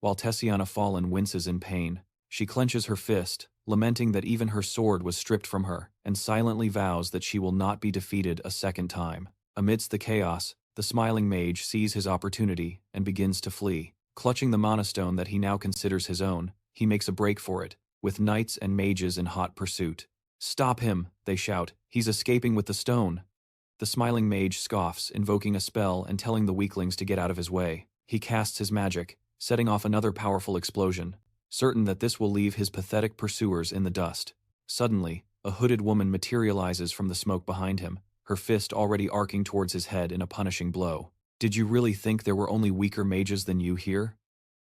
while Tessiana Fallen winces in pain. She clenches her fist, lamenting that even her sword was stripped from her, and silently vows that she will not be defeated a second time. Amidst the chaos, the smiling mage sees his opportunity and begins to flee. Clutching the Mana Stone that he now considers his own, he makes a break for it, with knights and mages in hot pursuit. "Stop him," they shout. "He's escaping with the stone." The smiling mage scoffs, invoking a spell and telling the weaklings to get out of his way. He casts his magic, setting off another powerful explosion, certain that this will leave his pathetic pursuers in the dust. Suddenly, a hooded woman materializes from the smoke behind him, her fist already arcing towards his head in a punishing blow. "Did you really think there were only weaker mages than you here?"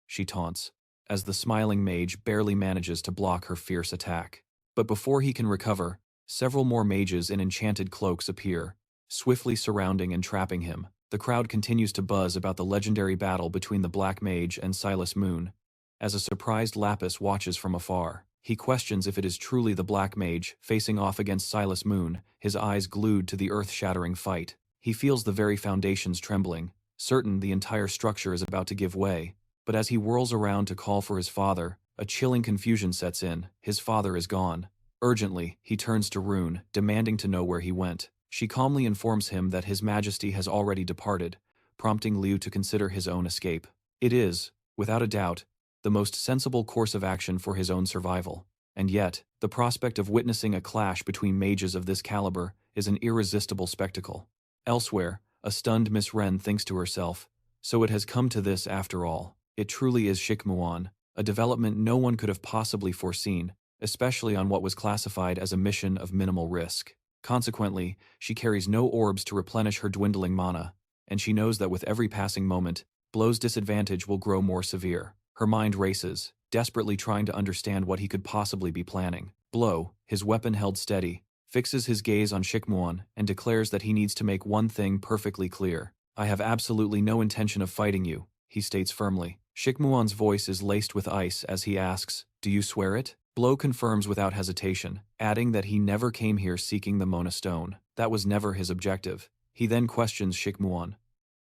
she taunts, as the smiling mage barely manages to block her fierce attack. But before he can recover, several more mages in enchanted cloaks appear, swiftly surrounding and trapping him. The crowd continues to buzz about the legendary battle between the Black Mage and Silas Moon, as a surprised Lapis watches from afar. He questions if it is truly the Black Mage facing off against Silas Moon, his eyes glued to the earth-shattering fight. He feels the very foundations trembling, certain the entire structure is about to give way. But as he whirls around to call for his father, a chilling confusion sets in. His father is gone. Urgently, he turns to Rune, demanding to know where he went. She calmly informs him that His Majesty has already departed, prompting Liu to consider his own escape. It is, without a doubt, the most sensible course of action for his own survival. And yet, the prospect of witnessing a clash between mages of this caliber is an irresistible spectacle. Elsewhere, a stunned Miss Ren thinks to herself, so it has come to this after all. It truly is Shikmuan, a development no one could have possibly foreseen, especially on what was classified as a mission of minimal risk. Consequently, she carries no orbs to replenish her dwindling mana, and she knows that with every passing moment, Blow's disadvantage will grow more severe. Her mind races, desperately trying to understand what he could possibly be planning. Blow, his weapon held steady, fixes his gaze on Shikmuan and declares that he needs to make one thing perfectly clear. "I have absolutely no intention of fighting you," he states firmly. Shikmuan's voice is laced with ice as he asks, "Do you swear it?" Blow confirms without hesitation, adding that he never came here seeking the Mona Stone. That was never his objective. He then questions Shikmuan.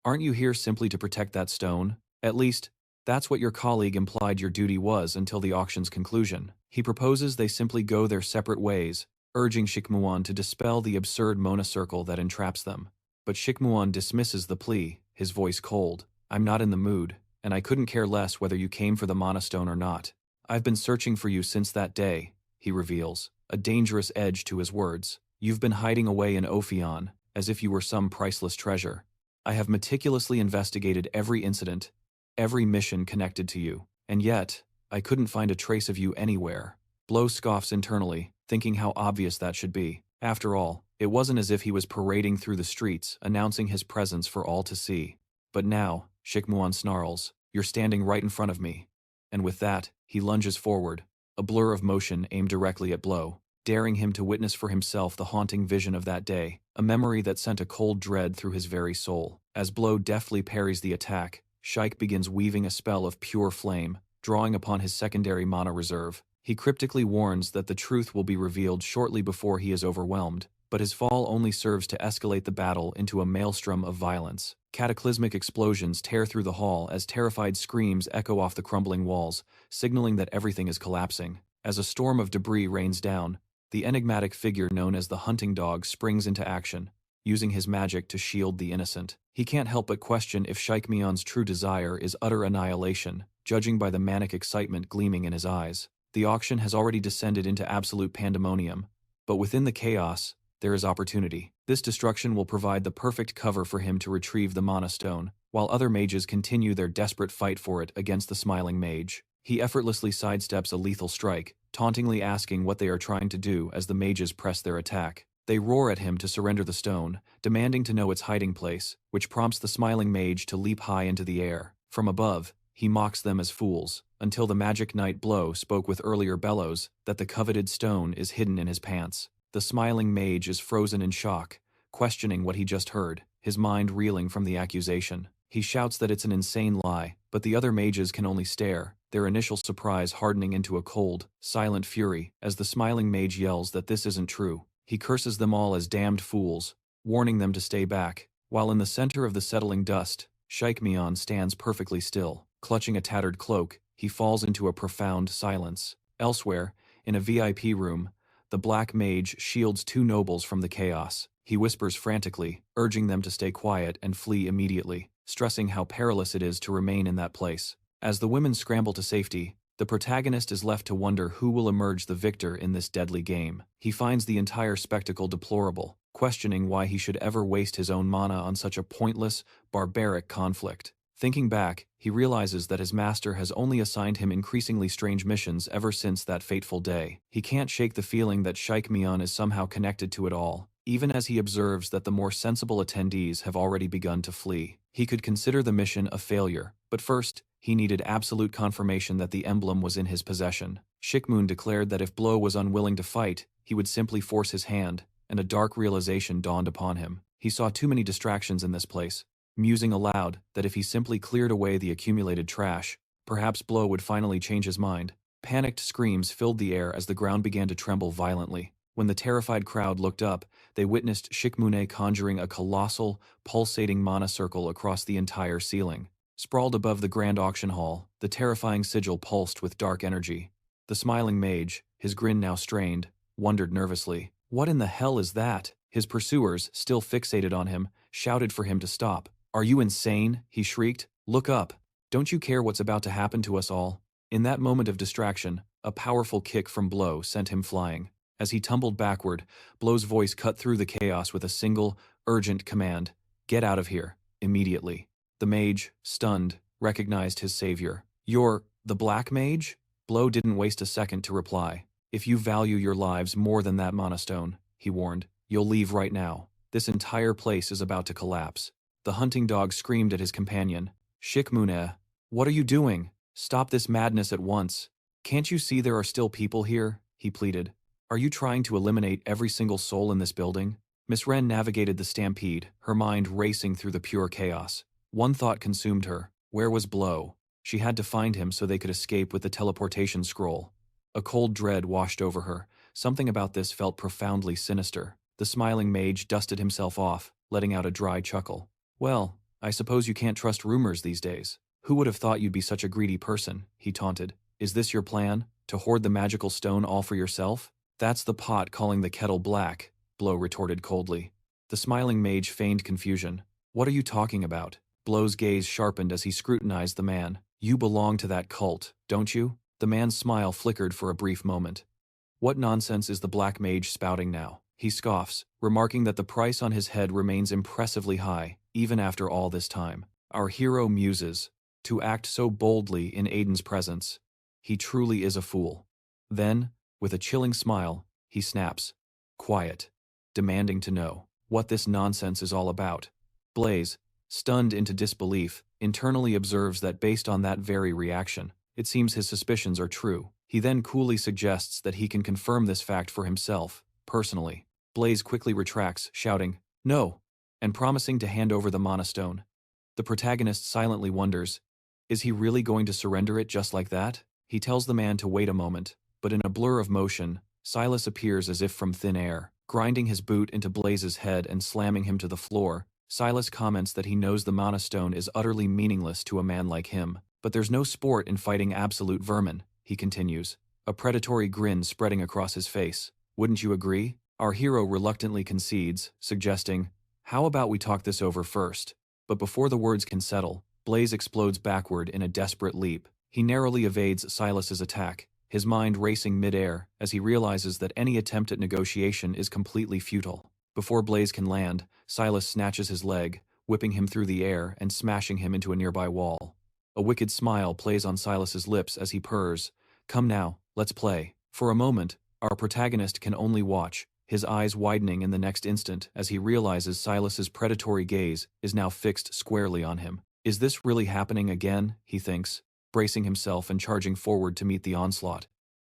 "Aren't you here simply to protect that stone? At least, that's what your colleague implied your duty was until the auction's conclusion." He proposes they simply go their separate ways, urging Shikmuan to dispel the absurd Mona circle that entraps them. But Shikmuan dismisses the plea, his voice cold. "I'm not in the mood, and I couldn't care less whether you came for the Mana Stone or not. I've been searching for you since that day," he reveals, a dangerous edge to his words. "You've been hiding away in Ophion, as if you were some priceless treasure. I have meticulously investigated every incident, every mission connected to you, and yet, I couldn't find a trace of you anywhere." Blow scoffs internally, thinking how obvious that should be. After all, it wasn't as if he was parading through the streets, announcing his presence for all to see. But now, Shikmuan snarls, "You're standing right in front of me." And with that, he lunges forward, a blur of motion aimed directly at Blow, daring him to witness for himself the haunting vision of that day, a memory that sent a cold dread through his very soul. As Blow deftly parries the attack, Shaik begins weaving a spell of pure flame, drawing upon his secondary mana reserve. He cryptically warns that the truth will be revealed shortly before he is overwhelmed, but his fall only serves to escalate the battle into a maelstrom of violence. Cataclysmic explosions tear through the hall as terrified screams echo off the crumbling walls, signaling that everything is collapsing. As a storm of debris rains down, the enigmatic figure known as the Hunting Dog springs into action, using his magic to shield the innocent. He can't help but question if Shikmeon's true desire is utter annihilation, judging by the manic excitement gleaming in his eyes. The auction has already descended into absolute pandemonium, but within the chaos, there is opportunity. This destruction will provide the perfect cover for him to retrieve the Mana Stone, while other mages continue their desperate fight for it against the smiling mage. He effortlessly sidesteps a lethal strike, tauntingly asking what they are trying to do as the mages press their attack. They roar at him to surrender the stone, demanding to know its hiding place, which prompts the smiling mage to leap high into the air. From above, he mocks them as fools, until the magic knight Blow spoke with earlier bellows that the coveted stone is hidden in his pants. The smiling mage is frozen in shock, questioning what he just heard, his mind reeling from the accusation. He shouts that it's an insane lie, but the other mages can only stare, their initial surprise hardening into a cold, silent fury as the smiling mage yells that this isn't true. He curses them all as damned fools, warning them to stay back, while in the center of the settling dust, Shapeshifting stands perfectly still. Clutching a tattered cloak, he falls into a profound silence. Elsewhere, in a VIP room, the black mage shields two nobles from the chaos. He whispers frantically, urging them to stay quiet and flee immediately, stressing how perilous it is to remain in that place. As the women scramble to safety, the protagonist is left to wonder who will emerge the victor in this deadly game. He finds the entire spectacle deplorable, questioning why he should ever waste his own mana on such a pointless, barbaric conflict. Thinking back, he realizes that his master has only assigned him increasingly strange missions ever since that fateful day. He can't shake the feeling that Shapeshifting is somehow connected to it all, even as he observes that the more sensible attendees have already begun to flee. He could consider the mission a failure, but first, he needed absolute confirmation that the emblem was in his possession. Shapeshifting declared that if Blow was unwilling to fight, he would simply force his hand, and a dark realization dawned upon him. He saw too many distractions in this place, musing aloud that if he simply cleared away the accumulated trash, perhaps Blow would finally change his mind. Panicked screams filled the air as the ground began to tremble violently. When the terrified crowd looked up, they witnessed Shapeshifting conjuring a colossal, pulsating mana circle across the entire ceiling. Sprawled above the grand auction hall, the terrifying sigil pulsed with dark energy. The smiling mage, his grin now strained, wondered nervously, "What in the hell is that?" His pursuers, still fixated on him, shouted for him to stop. "Are you insane?" he shrieked. "Look up. Don't you care what's about to happen to us all?" In that moment of distraction, a powerful kick from Blow sent him flying. As he tumbled backward, Blow's voice cut through the chaos with a single, urgent command: "Get out of here, immediately." The mage, stunned, recognized his savior. "You're the Black Mage?" Blow didn't waste a second to reply. "If you value your lives more than that Mana Stone," he warned, "you'll leave right now. This entire place is about to collapse." The hunting dog screamed at his companion. "Shapeshifting, what are you doing? Stop this madness at once. Can't you see there are still people here?" he pleaded. "Are you trying to eliminate every single soul in this building?" Miss Wren navigated the stampede, her mind racing through the pure chaos. One thought consumed her: where was Blow? She had to find him so they could escape with the teleportation scroll. A cold dread washed over her. Something about this felt profoundly sinister. The smiling mage dusted himself off, letting out a dry chuckle. "Well, I suppose you can't trust rumors these days. Who would have thought you'd be such a greedy person?" he taunted. "Is this your plan? To hoard the magical stone all for yourself?" "That's the pot calling the kettle black," Blow retorted coldly. The smiling mage feigned confusion. "What are you talking about?" Blow's gaze sharpened as he scrutinized the man. "You belong to that cult, don't you?" The man's smile flickered for a brief moment. "What nonsense is the Black Mage spouting now?" He scoffs, remarking that the price on his head remains impressively high, even after all this time. Our hero muses. To act so boldly in Aiden's presence. He truly is a fool. Then, with a chilling smile, he snaps. "Quiet," demanding to know what this nonsense is all about. Blaze, stunned into disbelief, internally observes that based on that very reaction, it seems his suspicions are true. He then coolly suggests that he can confirm this fact for himself, personally. Blaze quickly retracts, shouting, "No," and promising to hand over the Mana Stone. The protagonist silently wonders, is he really going to surrender it just like that? He tells the man to wait a moment, but in a blur of motion, Silas appears as if from thin air, grinding his boot into Blaze's head and slamming him to the floor. Silas comments that he knows the Mana Stone is utterly meaningless to a man like him, but there's no sport in fighting absolute vermin, he continues, a predatory grin spreading across his face. "Wouldn't you agree?" Our hero reluctantly concedes, suggesting, "How about we talk this over first?" But before the words can settle, Blaze explodes backward in a desperate leap. He narrowly evades Silas's attack, his mind racing mid-air as he realizes that any attempt at negotiation is completely futile. Before Blaze can land, Silas snatches his leg, whipping him through the air and smashing him into a nearby wall. A wicked smile plays on Silas's lips as he purrs, "Come now, let's play." For a moment, our protagonist can only watch, his eyes widening in the next instant as he realizes Silas's predatory gaze is now fixed squarely on him. Is this really happening again, he thinks, bracing himself and charging forward to meet the onslaught.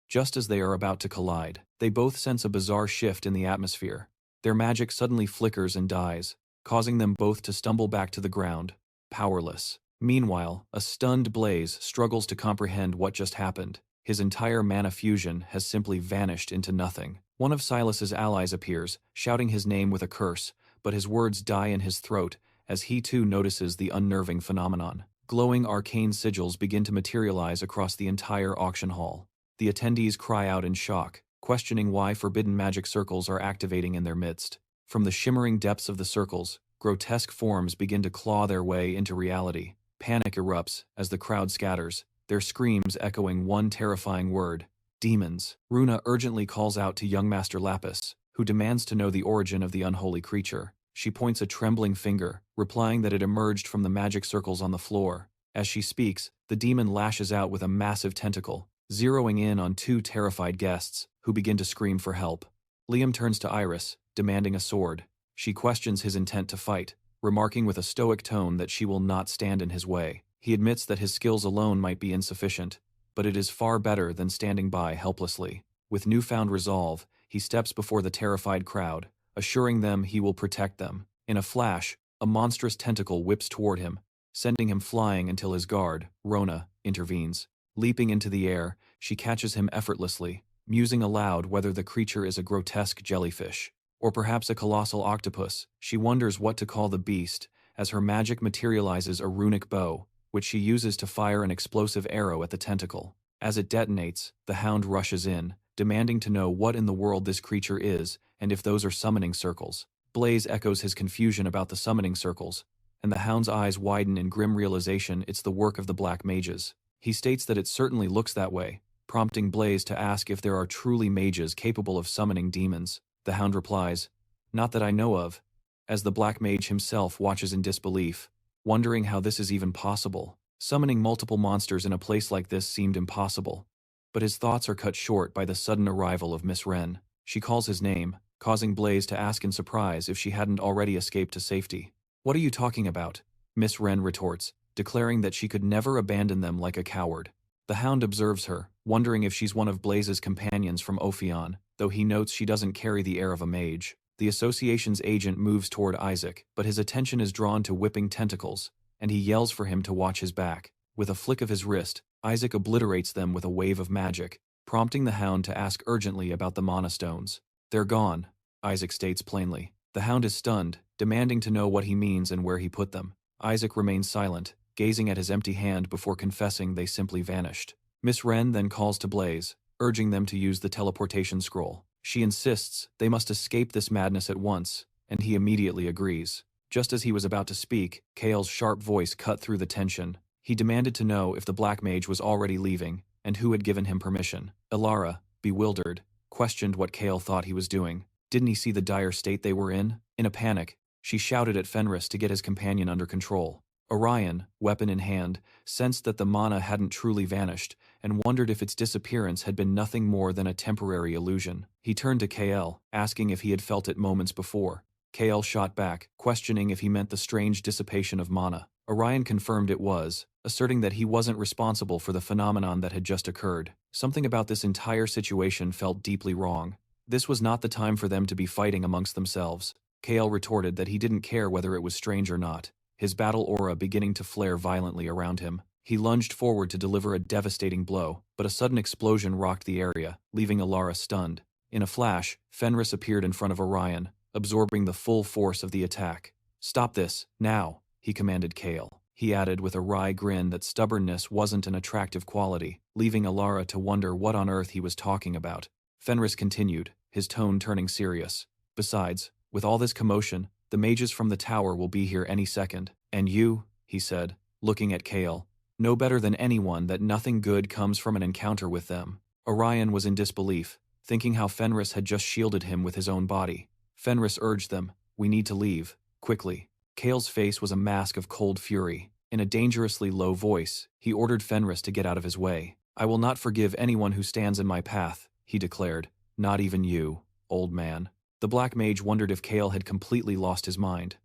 Just as they are about to collide, they both sense a bizarre shift in the atmosphere. Their magic suddenly flickers and dies, causing them both to stumble back to the ground, powerless. Meanwhile, a stunned Blaze struggles to comprehend what just happened. His entire mana fusion has simply vanished into nothing. One of Silas's allies appears, shouting his name with a curse, but his words die in his throat as he too notices the unnerving phenomenon. Glowing arcane sigils begin to materialize across the entire auction hall. The attendees cry out in shock, questioning why forbidden magic circles are activating in their midst. From the shimmering depths of the circles, grotesque forms begin to claw their way into reality. Panic erupts as the crowd scatters, their screams echoing one terrifying word: demons. Runa urgently calls out to young Master Lapis, who demands to know the origin of the unholy creature. She points a trembling finger, replying that it emerged from the magic circles on the floor. As she speaks, the demon lashes out with a massive tentacle, zeroing in on two terrified guests, who begin to scream for help. Liam turns to Iris, demanding a sword. She questions his intent to fight, remarking with a stoic tone that she will not stand in his way. He admits that his skills alone might be insufficient, but it is far better than standing by helplessly. With newfound resolve, he steps before the terrified crowd, assuring them he will protect them. In a flash, a monstrous tentacle whips toward him, sending him flying until his guard, Rona, intervenes. Leaping into the air, she catches him effortlessly, musing aloud whether the creature is a grotesque jellyfish, or perhaps a colossal octopus. She wonders what to call the beast, as her magic materializes a runic bow, which she uses to fire an explosive arrow at the tentacle. As it detonates, the hound rushes in, demanding to know what in the world this creature is, and if those are summoning circles. Blaze echoes his confusion about the summoning circles, and the hound's eyes widen in grim realization it's the work of the black mages. He states that it certainly looks that way, prompting Blaze to ask if there are truly mages capable of summoning demons. The hound replies, "Not that I know of," as the black mage himself watches in disbelief, wondering how this is even possible. Summoning multiple monsters in a place like this seemed impossible, but his thoughts are cut short by the sudden arrival of Miss Wren. She calls his name, causing Blaze to ask in surprise if she hadn't already escaped to safety. "What are you talking about?" Miss Wren retorts, declaring that she could never abandon them like a coward. The hound observes her, wondering if she's one of Blaze's companions from Ophion, though he notes she doesn't carry the air of a mage. The association's agent moves toward Isaac, but his attention is drawn to whipping tentacles, and he yells for him to watch his back. With a flick of his wrist, Isaac obliterates them with a wave of magic, prompting the hound to ask urgently about the mana stones. "They're gone," Isaac states plainly. The hound is stunned, demanding to know what he means and where he put them. Isaac remains silent, gazing at his empty hand before confessing they simply vanished. Miss Wren then calls to Blaze, urging them to use the teleportation scroll. She insists they must escape this madness at once, and he immediately agrees. Just as he was about to speak, Kale's sharp voice cut through the tension. He demanded to know if the black mage was already leaving, and who had given him permission. Elara, bewildered, questioned what Kale thought he was doing. Didn't he see the dire state they were in? In a panic, she shouted at Fenris to get his companion under control. Orion, weapon in hand, sensed that the mana hadn't truly vanished, and wondered if its disappearance had been nothing more than a temporary illusion. He turned to Kael, asking if he had felt it moments before. Kael shot back, questioning if he meant the strange dissipation of mana. Orion confirmed it was, asserting that he wasn't responsible for the phenomenon that had just occurred. Something about this entire situation felt deeply wrong. This was not the time for them to be fighting amongst themselves. Kael retorted that he didn't care whether it was strange or not, his battle aura beginning to flare violently around him. He lunged forward to deliver a devastating blow, but a sudden explosion rocked the area, leaving Elara stunned. In a flash, Fenris appeared in front of Orion, absorbing the full force of the attack. "Stop this, now," he commanded Kael. He added with a wry grin that stubbornness wasn't an attractive quality, leaving Elara to wonder what on earth he was talking about. Fenris continued, his tone turning serious. "Besides, with all this commotion, the mages from the tower will be here any second. And you," he said, looking at Kael, "know better than anyone that nothing good comes from an encounter with them." Orion was in disbelief, thinking how Fenris had just shielded him with his own body. Fenris urged them, "We need to leave, quickly." Kale's face was a mask of cold fury. In a dangerously low voice, he ordered Fenris to get out of his way. "I will not forgive anyone who stands in my path," he declared. "Not even you, old man." The Black Mage wondered if Kale had completely lost his mind.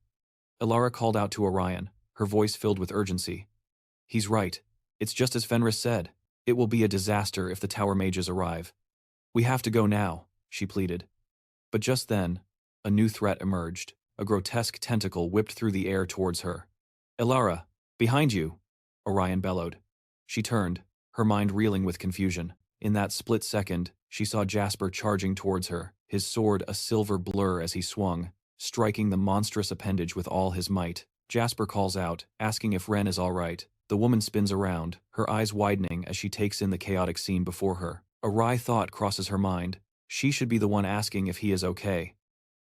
Elara called out to Orion, her voice filled with urgency. "He's right. It's just as Fenris said. It will be a disaster if the Tower Mages arrive. We have to go now," she pleaded. But just then, a new threat emerged. A grotesque tentacle whipped through the air towards her. "Elara, behind you!" Orion bellowed. She turned, her mind reeling with confusion. In that split second, she saw Jasper charging towards her, his sword a silver blur as he swung, striking the monstrous appendage with all his might. Jasper calls out, asking if Ren is all right. The woman spins around, her eyes widening as she takes in the chaotic scene before her. A wry thought crosses her mind. She should be the one asking if he is okay.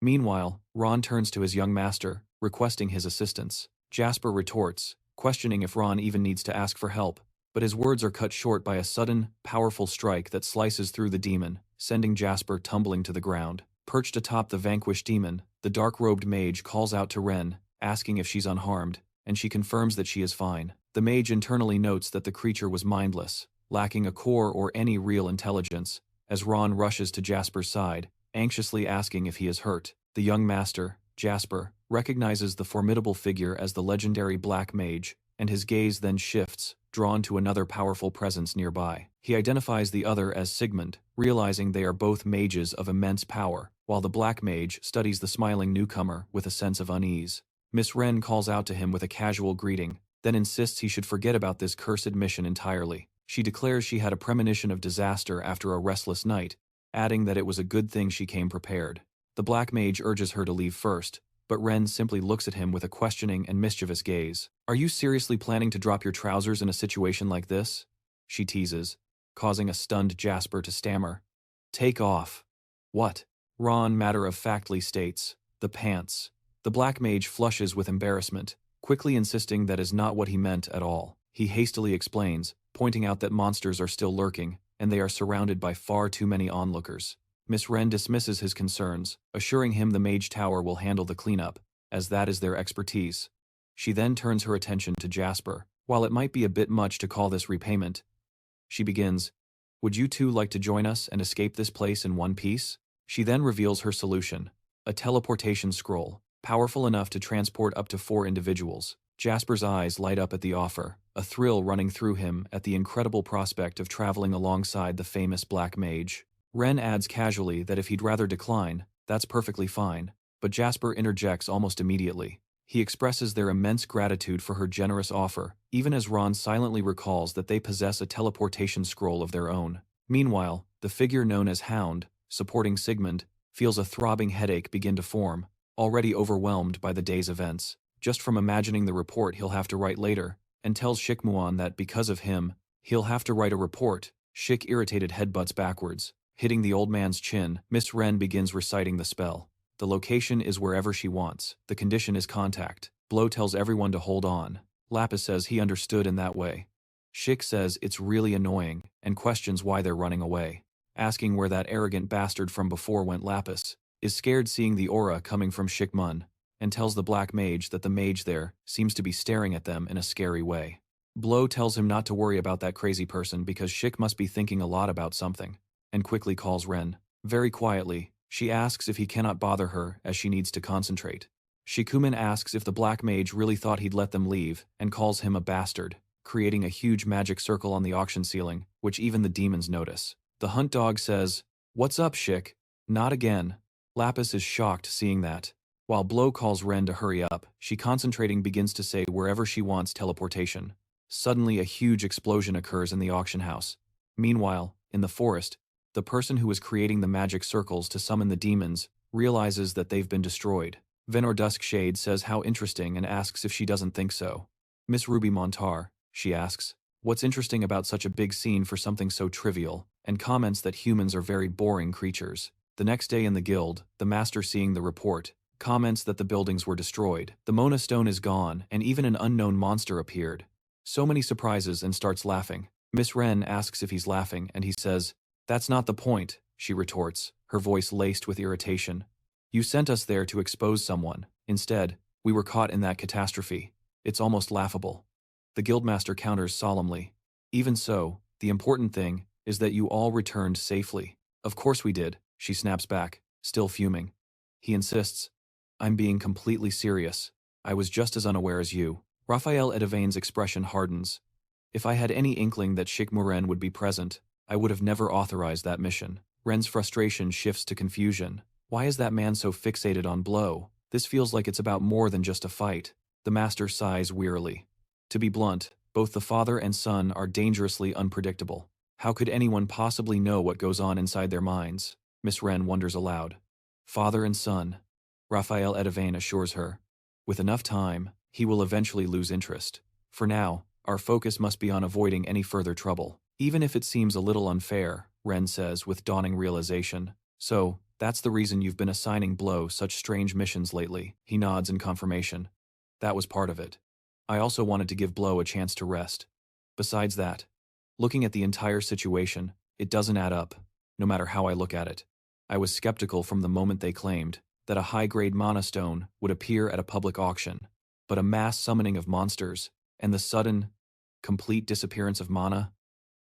Meanwhile, Ron turns to his young master, requesting his assistance. Jasper retorts, questioning if Ron even needs to ask for help, but his words are cut short by a sudden, powerful strike that slices through the demon, sending Jasper tumbling to the ground. Perched atop the vanquished demon, the dark-robed mage calls out to Ren, asking if she's unharmed, and she confirms that she is fine. The mage internally notes that the creature was mindless, lacking a core or any real intelligence, as Ron rushes to Jasper's side, anxiously asking if he is hurt. The young master, Jasper, recognizes the formidable figure as the legendary Black Mage, and his gaze then shifts, drawn to another powerful presence nearby. He identifies the other as Sigmund, realizing they are both mages of immense power, while the Black Mage studies the smiling newcomer with a sense of unease. Miss Wren calls out to him with a casual greeting, then insists he should forget about this cursed mission entirely. She declares she had a premonition of disaster after a restless night, adding that it was a good thing she came prepared. The Black Mage urges her to leave first, but Ren simply looks at him with a questioning and mischievous gaze. "Are you seriously planning to drop your trousers in a situation like this?" she teases, causing a stunned Jasper to stammer. "Take off." "What?" Ron matter-of-factly states. "The pants." The Black Mage flushes with embarrassment, quickly insisting that is not what he meant at all. He hastily explains, pointing out that monsters are still lurking, and they are surrounded by far too many onlookers. Miss Wren dismisses his concerns, assuring him the Mage Tower will handle the cleanup, as that is their expertise. She then turns her attention to Jasper. While it might be a bit much to call this repayment, she begins, "Would you two like to join us and escape this place in one piece?" She then reveals her solution, a teleportation scroll, powerful enough to transport up to 4 individuals. Jasper's eyes light up at the offer, a thrill running through him at the incredible prospect of traveling alongside the famous Black Mage. Ren adds casually that if he'd rather decline, that's perfectly fine, but Jasper interjects almost immediately. He expresses their immense gratitude for her generous offer, even as Ron silently recalls that they possess a teleportation scroll of their own. Meanwhile, the figure known as Hound, supporting Sigmund, feels a throbbing headache begin to form, already overwhelmed by the day's events, just from imagining the report he'll have to write later, and tells Shikmuan that because of him, he'll have to write a report. Shik irritated headbutts backwards, hitting the old man's chin. Miss Wren begins reciting the spell. The location is wherever she wants. The condition is contact. Blow tells everyone to hold on. Lapis says he understood in that way. Shik says it's really annoying, and questions why they're running away. Asking where that arrogant bastard from before went. Lapis is scared seeing the aura coming from Shikmun, and tells the Black Mage that the mage there seems to be staring at them in a scary way. Blow tells him not to worry about that crazy person because Shik must be thinking a lot about something, and quickly calls Ren. Very quietly, she asks if he cannot bother her as she needs to concentrate. Shikumen asks if the Black Mage really thought he'd let them leave, and calls him a bastard, creating a huge magic circle on the auction ceiling, which even the demons notice. The hunt dog says, "What's up, Shik? Not again." Lapis is shocked seeing that. While Blow calls Ren to hurry up, she concentrating begins to say wherever she wants teleportation. Suddenly a huge explosion occurs in the auction house. Meanwhile, in the forest, the person who was creating the magic circles to summon the demons realizes that they've been destroyed. Venor Duskshade says how interesting and asks if she doesn't think so. Miss Ruby Montar, she asks, what's interesting about such a big scene for something so trivial, and comments that humans are very boring creatures. The next day in the guild, the master seeing the report, comments that the buildings were destroyed, the Mona stone is gone, and even an unknown monster appeared. So many surprises and starts laughing. Miss Wren asks if he's laughing and he says, That's not the point, she retorts, her voice laced with irritation. You sent us there to expose someone. Instead, we were caught in that catastrophe. It's almost laughable. The guildmaster counters solemnly. Even so, the important thing is that you all returned safely. Of course we did, she snaps back, still fuming. He insists. I'm being completely serious. I was just as unaware as you. Raphael Edavain's expression hardens. If I had any inkling that Sheikh Muren would be present, I would have never authorized that mission. Ren's frustration shifts to confusion. Why is that man so fixated on blow? This feels like it's about more than just a fight. The master sighs wearily. To be blunt, both the father and son are dangerously unpredictable. How could anyone possibly know what goes on inside their minds? Miss Ren wonders aloud. Father and son, Raphael Edavain assures her. With enough time, he will eventually lose interest. For now, our focus must be on avoiding any further trouble. Even if it seems a little unfair, Ren says with dawning realization. So, that's the reason you've been assigning Blow such strange missions lately. He nods in confirmation. That was part of it. I also wanted to give Blow a chance to rest. Besides that, looking at the entire situation, it doesn't add up, no matter how I look at it. I was skeptical from the moment they claimed that a high-grade mana stone would appear at a public auction, but a mass summoning of monsters, and the sudden, complete disappearance of mana?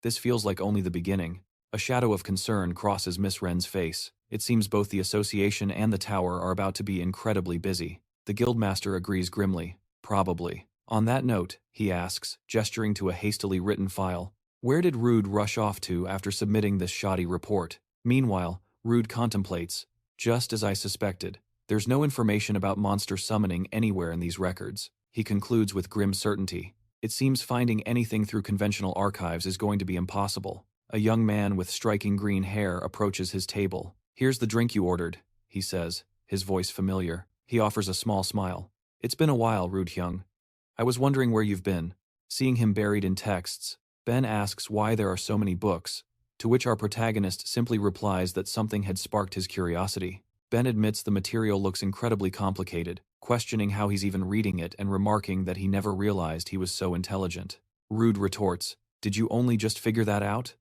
This feels like only the beginning. A shadow of concern crosses Miss Ren's face. It seems both the association and the tower are about to be incredibly busy. The guildmaster agrees grimly. Probably. On that note, he asks, gesturing to a hastily written file, where did Rude rush off to after submitting this shoddy report? Meanwhile, Rude contemplates. Just as I suspected, there's no information about monster summoning anywhere in these records. He concludes with grim certainty. It seems finding anything through conventional archives is going to be impossible. A young man with striking green hair approaches his table. Here's the drink you ordered, he says, his voice familiar. He offers a small smile. It's been a while, Rude Hyung. I was wondering where you've been. Seeing him buried in texts, Ben asks why there are so many books, to which our protagonist simply replies that something had sparked his curiosity. Ben admits the material looks incredibly complicated, questioning how he's even reading it and remarking that he never realized he was so intelligent. Rude retorts, did you only just figure that out?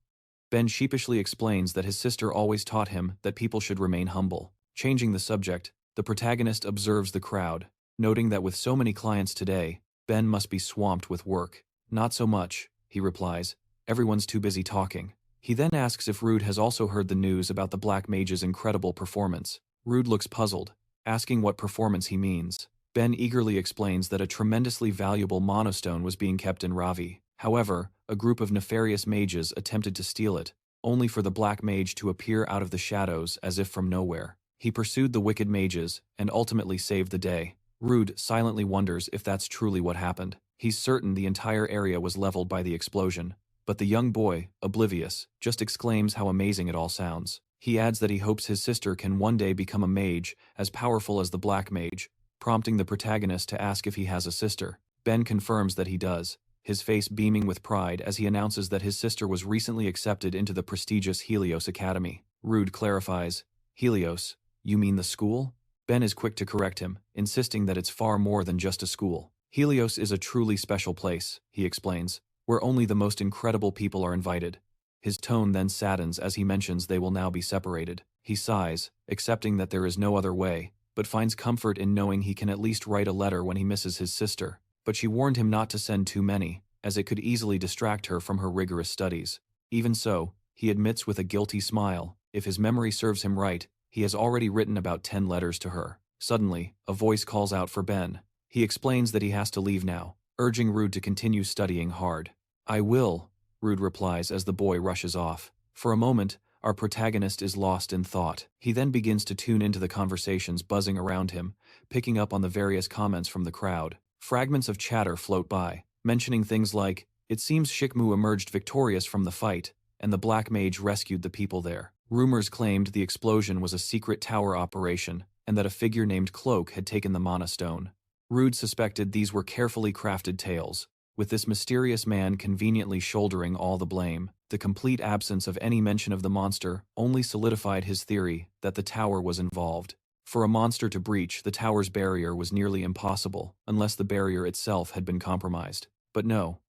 Ben sheepishly explains that his sister always taught him that people should remain humble. Changing the subject, the protagonist observes the crowd, noting that with so many clients today, Ben must be swamped with work. Not so much, he replies. Everyone's too busy talking. He then asks if Rude has also heard the news about the Black Mage's incredible performance. Rude looks puzzled, asking what performance he means. Ben eagerly explains that a tremendously valuable monostone was being kept in Ravi. However, a group of nefarious mages attempted to steal it, only for the Black Mage to appear out of the shadows as if from nowhere. He pursued the wicked mages and ultimately saved the day. Rude silently wonders if that's truly what happened. He's certain the entire area was leveled by the explosion. But the young boy, oblivious, just exclaims how amazing it all sounds. He adds that he hopes his sister can one day become a mage as powerful as the Black Mage, prompting the protagonist to ask if he has a sister. Ben confirms that he does, his face beaming with pride as he announces that his sister was recently accepted into the prestigious Helios Academy. Rude clarifies, Helios, you mean the school? Ben is quick to correct him, insisting that it's far more than just a school. Helios is a truly special place, he explains, where only the most incredible people are invited. His tone then saddens as he mentions they will now be separated. He sighs, accepting that there is no other way, but finds comfort in knowing he can at least write a letter when he misses his sister. But she warned him not to send too many, as it could easily distract her from her rigorous studies. Even so, he admits with a guilty smile, if his memory serves him right, he has already written about 10 letters to her. Suddenly, a voice calls out for Ben. He explains that he has to leave now, urging Rude to continue studying hard. I will, Rude replies as the boy rushes off. For a moment, our protagonist is lost in thought. He then begins to tune into the conversations buzzing around him, picking up on the various comments from the crowd. Fragments of chatter float by, mentioning things like, it seems Shikmu emerged victorious from the fight, and the Black Mage rescued the people there. Rumors claimed the explosion was a secret tower operation, and that a figure named Cloak had taken the Mana Stone. Rude suspected these were carefully crafted tales, with this mysterious man conveniently shouldering all the blame. The complete absence of any mention of the monster only solidified his theory that the tower was involved. For a monster to breach the tower's barrier was nearly impossible, unless the barrier itself had been compromised. But no,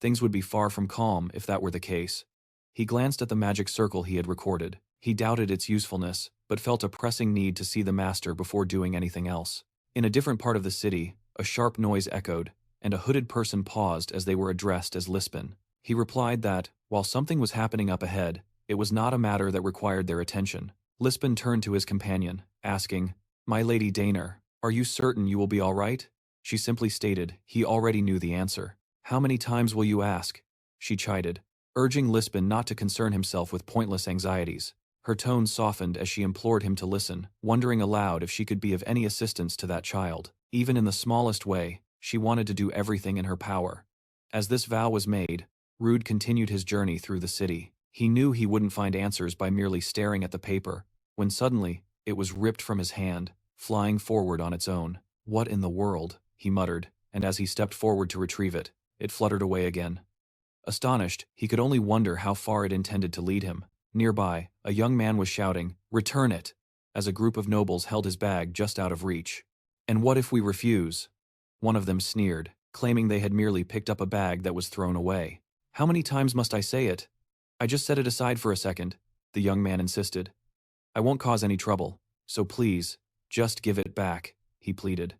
things would be far from calm if that were the case. He glanced at the magic circle he had recorded. He doubted its usefulness, but felt a pressing need to see the master before doing anything else. In a different part of the city, a sharp noise echoed, and a hooded person paused as they were addressed as Lispin. He replied that, while something was happening up ahead, it was not a matter that required their attention. Lispin turned to his companion, asking, "My Lady Daner, are you certain you will be all right?" She simply stated he already knew the answer. "How many times will you ask?" She chided, urging Lispin not to concern himself with pointless anxieties. Her tone softened as she implored him to listen, wondering aloud if she could be of any assistance to that child. Even in the smallest way, she wanted to do everything in her power. As this vow was made, Rude continued his journey through the city. He knew he wouldn't find answers by merely staring at the paper, when suddenly, it was ripped from his hand, flying forward on its own. "What in the world?" he muttered, and as he stepped forward to retrieve it, it fluttered away again. Astonished, he could only wonder how far it intended to lead him. Nearby, a young man was shouting, "Return it!" as a group of nobles held his bag just out of reach. "And what if we refuse?" One of them sneered, claiming they had merely picked up a bag that was thrown away. "How many times must I say it? I just set it aside for a second," the young man insisted. "I won't cause any trouble, so please, just give it back," he pleaded.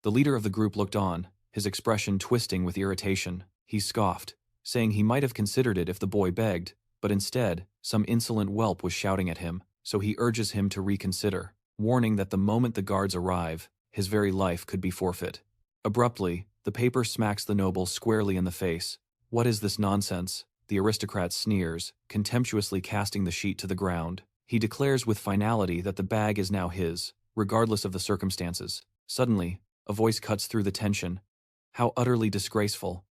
The leader of the group looked on, his expression twisting with irritation. He scoffed, saying he might have considered it if the boy begged, but instead, some insolent whelp was shouting at him, so he urges him to reconsider, warning that the moment the guards arrive, his very life could be forfeit. Abruptly, the paper smacks the noble squarely in the face. "What is this nonsense?" The aristocrat sneers, contemptuously casting the sheet to the ground. He declares with finality that the bag is now his, regardless of the circumstances. Suddenly, a voice cuts through the tension. "How utterly disgraceful."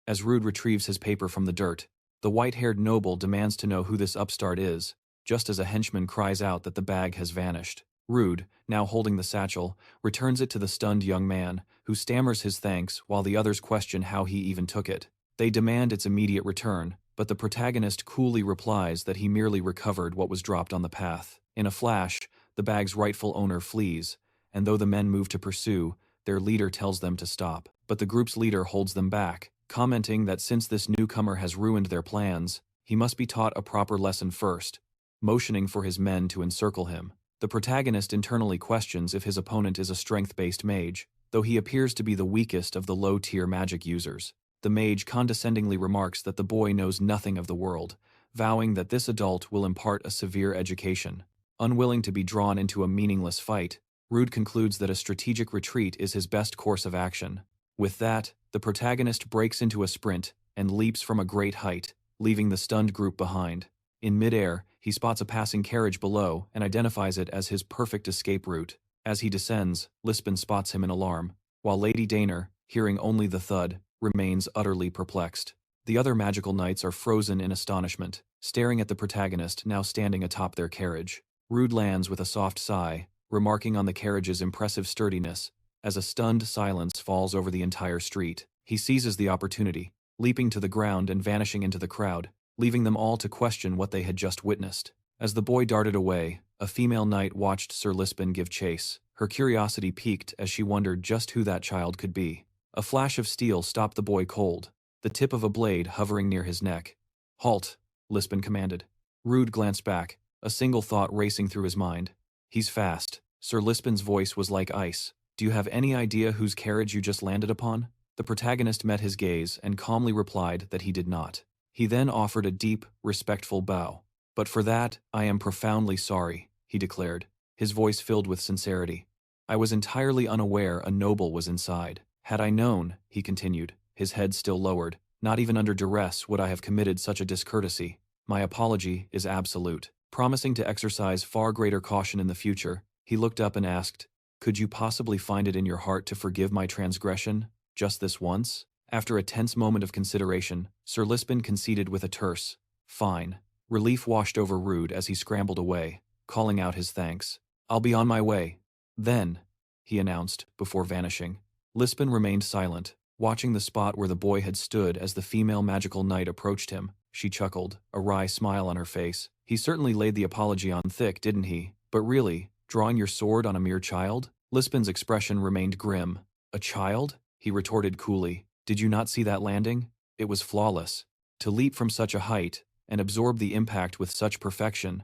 As Rude retrieves his paper from the dirt, the white-haired noble demands to know who this upstart is, just as a henchman cries out that the bag has vanished. Rude, now holding the satchel, returns it to the stunned young man, who stammers his thanks while the others question how he even took it. They demand its immediate return, but the protagonist coolly replies that he merely recovered what was dropped on the path. In a flash, the bag's rightful owner flees, and though the men move to pursue, their leader tells them to stop. But the group's leader holds them back, commenting that since this newcomer has ruined their plans, he must be taught a proper lesson first, motioning for his men to encircle him. The protagonist internally questions if his opponent is a strength-based mage, though he appears to be the weakest of the low-tier magic users. The mage condescendingly remarks that the boy knows nothing of the world, vowing that this adult will impart a severe education. Unwilling to be drawn into a meaningless fight, Rude concludes that a strategic retreat is his best course of action. With that, the protagonist breaks into a sprint and leaps from a great height, leaving the stunned group behind. In midair, he spots a passing carriage below and identifies it as his perfect escape route. As he descends, Lispin spots him in alarm, while Lady Daner, hearing only the thud, remains utterly perplexed. The other magical knights are frozen in astonishment, staring at the protagonist now standing atop their carriage. Rude lands with a soft sigh, remarking on the carriage's impressive sturdiness. As a stunned silence falls over the entire street, he seizes the opportunity, leaping to the ground and vanishing into the crowd, leaving them all to question what they had just witnessed. As the boy darted away, a female knight watched Sir Lispin give chase. Her curiosity piqued as she wondered just who that child could be. A flash of steel stopped the boy cold, the tip of a blade hovering near his neck. "Halt," Lispin commanded. Rude glanced back, a single thought racing through his mind. "He's fast." Sir Lispin's voice was like ice. "Do you have any idea whose carriage you just landed upon?" The protagonist met his gaze and calmly replied that he did not. He then offered a deep, respectful bow. "But for that, I am profoundly sorry," he declared, his voice filled with sincerity. "I was entirely unaware a noble was inside. Had I known," he continued, his head still lowered, "not even under duress would I have committed such a discourtesy. My apology is absolute." Promising to exercise far greater caution in the future, he looked up and asked, "Could you possibly find it in your heart to forgive my transgression, just this once?" After a tense moment of consideration, Sir Lispin conceded with a terse, "Fine." Relief washed over Rude as he scrambled away, calling out his thanks. "I'll be on my way." "Then," he announced, before vanishing. Lispin remained silent, watching the spot where the boy had stood as the female magical knight approached him. She chuckled, a wry smile on her face. "He certainly laid the apology on thick, didn't he? But really, drawing your sword on a mere child?" Lispin's expression remained grim. "A child?" he retorted coolly. "Did you not see that landing? It was flawless. To leap from such a height, and absorbed the impact with such perfection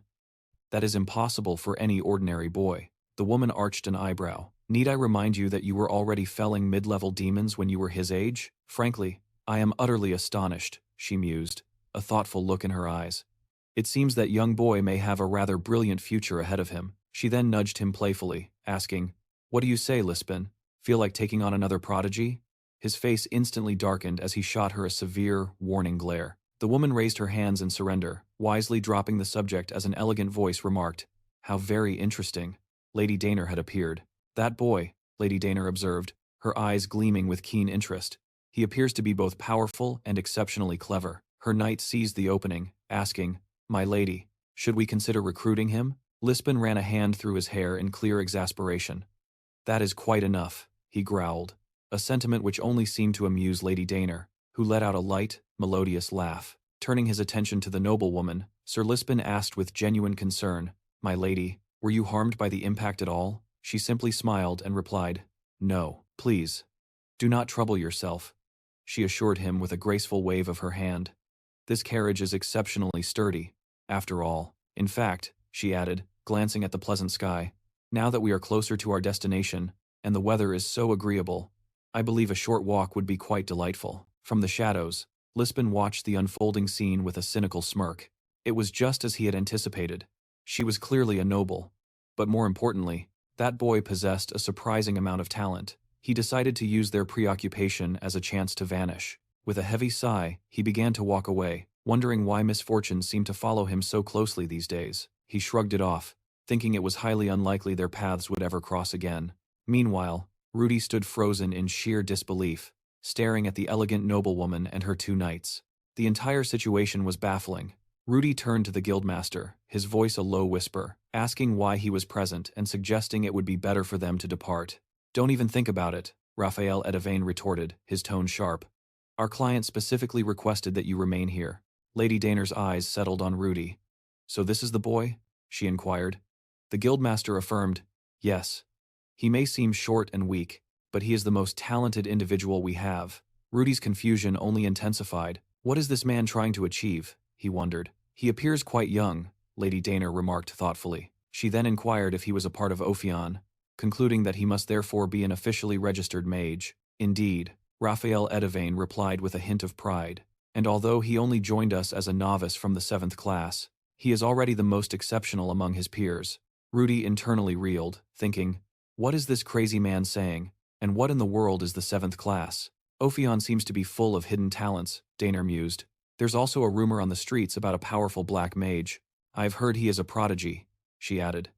that is impossible for any ordinary boy. The woman arched an eyebrow. Need I remind you that you were already felling mid-level demons when you were his age? Frankly, I am utterly astonished, she mused, a thoughtful look in her eyes. It seems that young boy may have a rather brilliant future ahead of him. She then nudged him playfully, asking, "What do you say, Lispin? Feel like taking on another prodigy?" His face instantly darkened as he shot her a severe, warning glare. The woman raised her hands in surrender, wisely dropping the subject as an elegant voice remarked, "How very interesting." Lady Daner had appeared. "That boy," Lady Daner observed, her eyes gleaming with keen interest. "He appears to be both powerful and exceptionally clever." Her knight seized the opening, asking, "My lady, should we consider recruiting him?" Lispin ran a hand through his hair in clear exasperation. "That is quite enough," he growled, a sentiment which only seemed to amuse Lady Daner, who let out a light, melodious laugh. Turning his attention to the noblewoman, Sir Lispin asked with genuine concern, "My lady, were you harmed by the impact at all?" She simply smiled and replied, "No, please. Do not trouble yourself," she assured him with a graceful wave of her hand. "This carriage is exceptionally sturdy, after all. In fact," she added, glancing at the pleasant sky, "now that we are closer to our destination, and the weather is so agreeable, I believe a short walk would be quite delightful." From the shadows, Lispin watched the unfolding scene with a cynical smirk. It was just as he had anticipated. She was clearly a noble. But more importantly, that boy possessed a surprising amount of talent. He decided to use their preoccupation as a chance to vanish. With a heavy sigh, he began to walk away, wondering why misfortune seemed to follow him so closely these days. He shrugged it off, thinking it was highly unlikely their paths would ever cross again. Meanwhile, Rudy stood frozen in sheer disbelief, staring at the elegant noblewoman and her two knights. The entire situation was baffling. Rudy turned to the guildmaster, his voice a low whisper, asking why he was present and suggesting it would be better for them to depart. "Don't even think about it," Raphael Edavain retorted, his tone sharp. "Our client specifically requested that you remain here." Lady Daner's eyes settled on Rudy. "So this is the boy?" she inquired. The guildmaster affirmed, "Yes. He may seem short and weak, but he is the most talented individual we have." Rudy's confusion only intensified. What is this man trying to achieve? He wondered. "He appears quite young," Lady Daner remarked thoughtfully. She then inquired if he was a part of Ophion, concluding that he must therefore be an officially registered mage. "Indeed," Raphael Edavain replied with a hint of pride. "And although he only joined us as a novice from the 7th class, he is already the most exceptional among his peers." Rudy internally reeled, thinking, what is this crazy man saying, and what in the world is the 7th class? Ophion seems to be full of hidden talents, Daner mused. There's also a rumor on the streets about a powerful black mage. I've heard he is a prodigy, she added.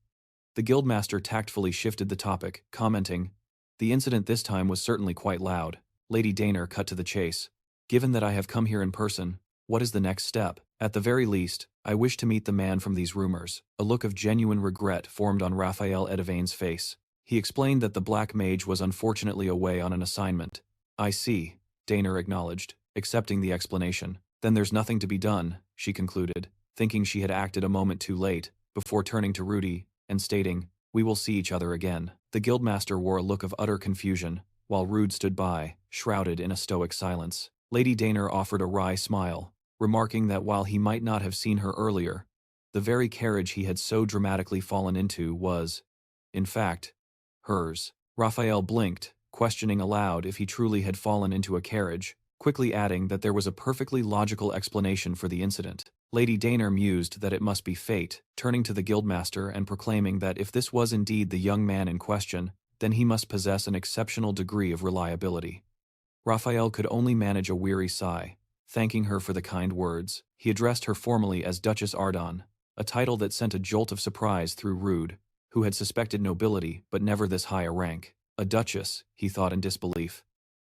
The guildmaster tactfully shifted the topic, commenting, "The incident this time was certainly quite loud." Lady Daner cut to the chase. "Given that I have come here in person, what is the next step? At the very least, I wish to meet the man from these rumors." A look of genuine regret formed on Raphael Edavain's face. He explained that the black mage was unfortunately away on an assignment. "I see," Daner acknowledged, accepting the explanation. "Then there's nothing to be done," she concluded, thinking she had acted a moment too late, before turning to Rudy and stating, "We will see each other again." The guildmaster wore a look of utter confusion, while Rude stood by, shrouded in a stoic silence. Lady Daner offered a wry smile, remarking that while he might not have seen her earlier, the very carriage he had so dramatically fallen into was, in fact, hers. Raphael blinked, questioning aloud if he truly had fallen into a carriage, quickly adding that there was a perfectly logical explanation for the incident. Lady Daner mused that it must be fate, turning to the guildmaster and proclaiming that if this was indeed the young man in question, then he must possess an exceptional degree of reliability. Raphael could only manage a weary sigh, thanking her for the kind words. He addressed her formally as Duchess Ardon, a title that sent a jolt of surprise through Rude, who had suspected nobility but never this high a rank. A duchess, he thought in disbelief.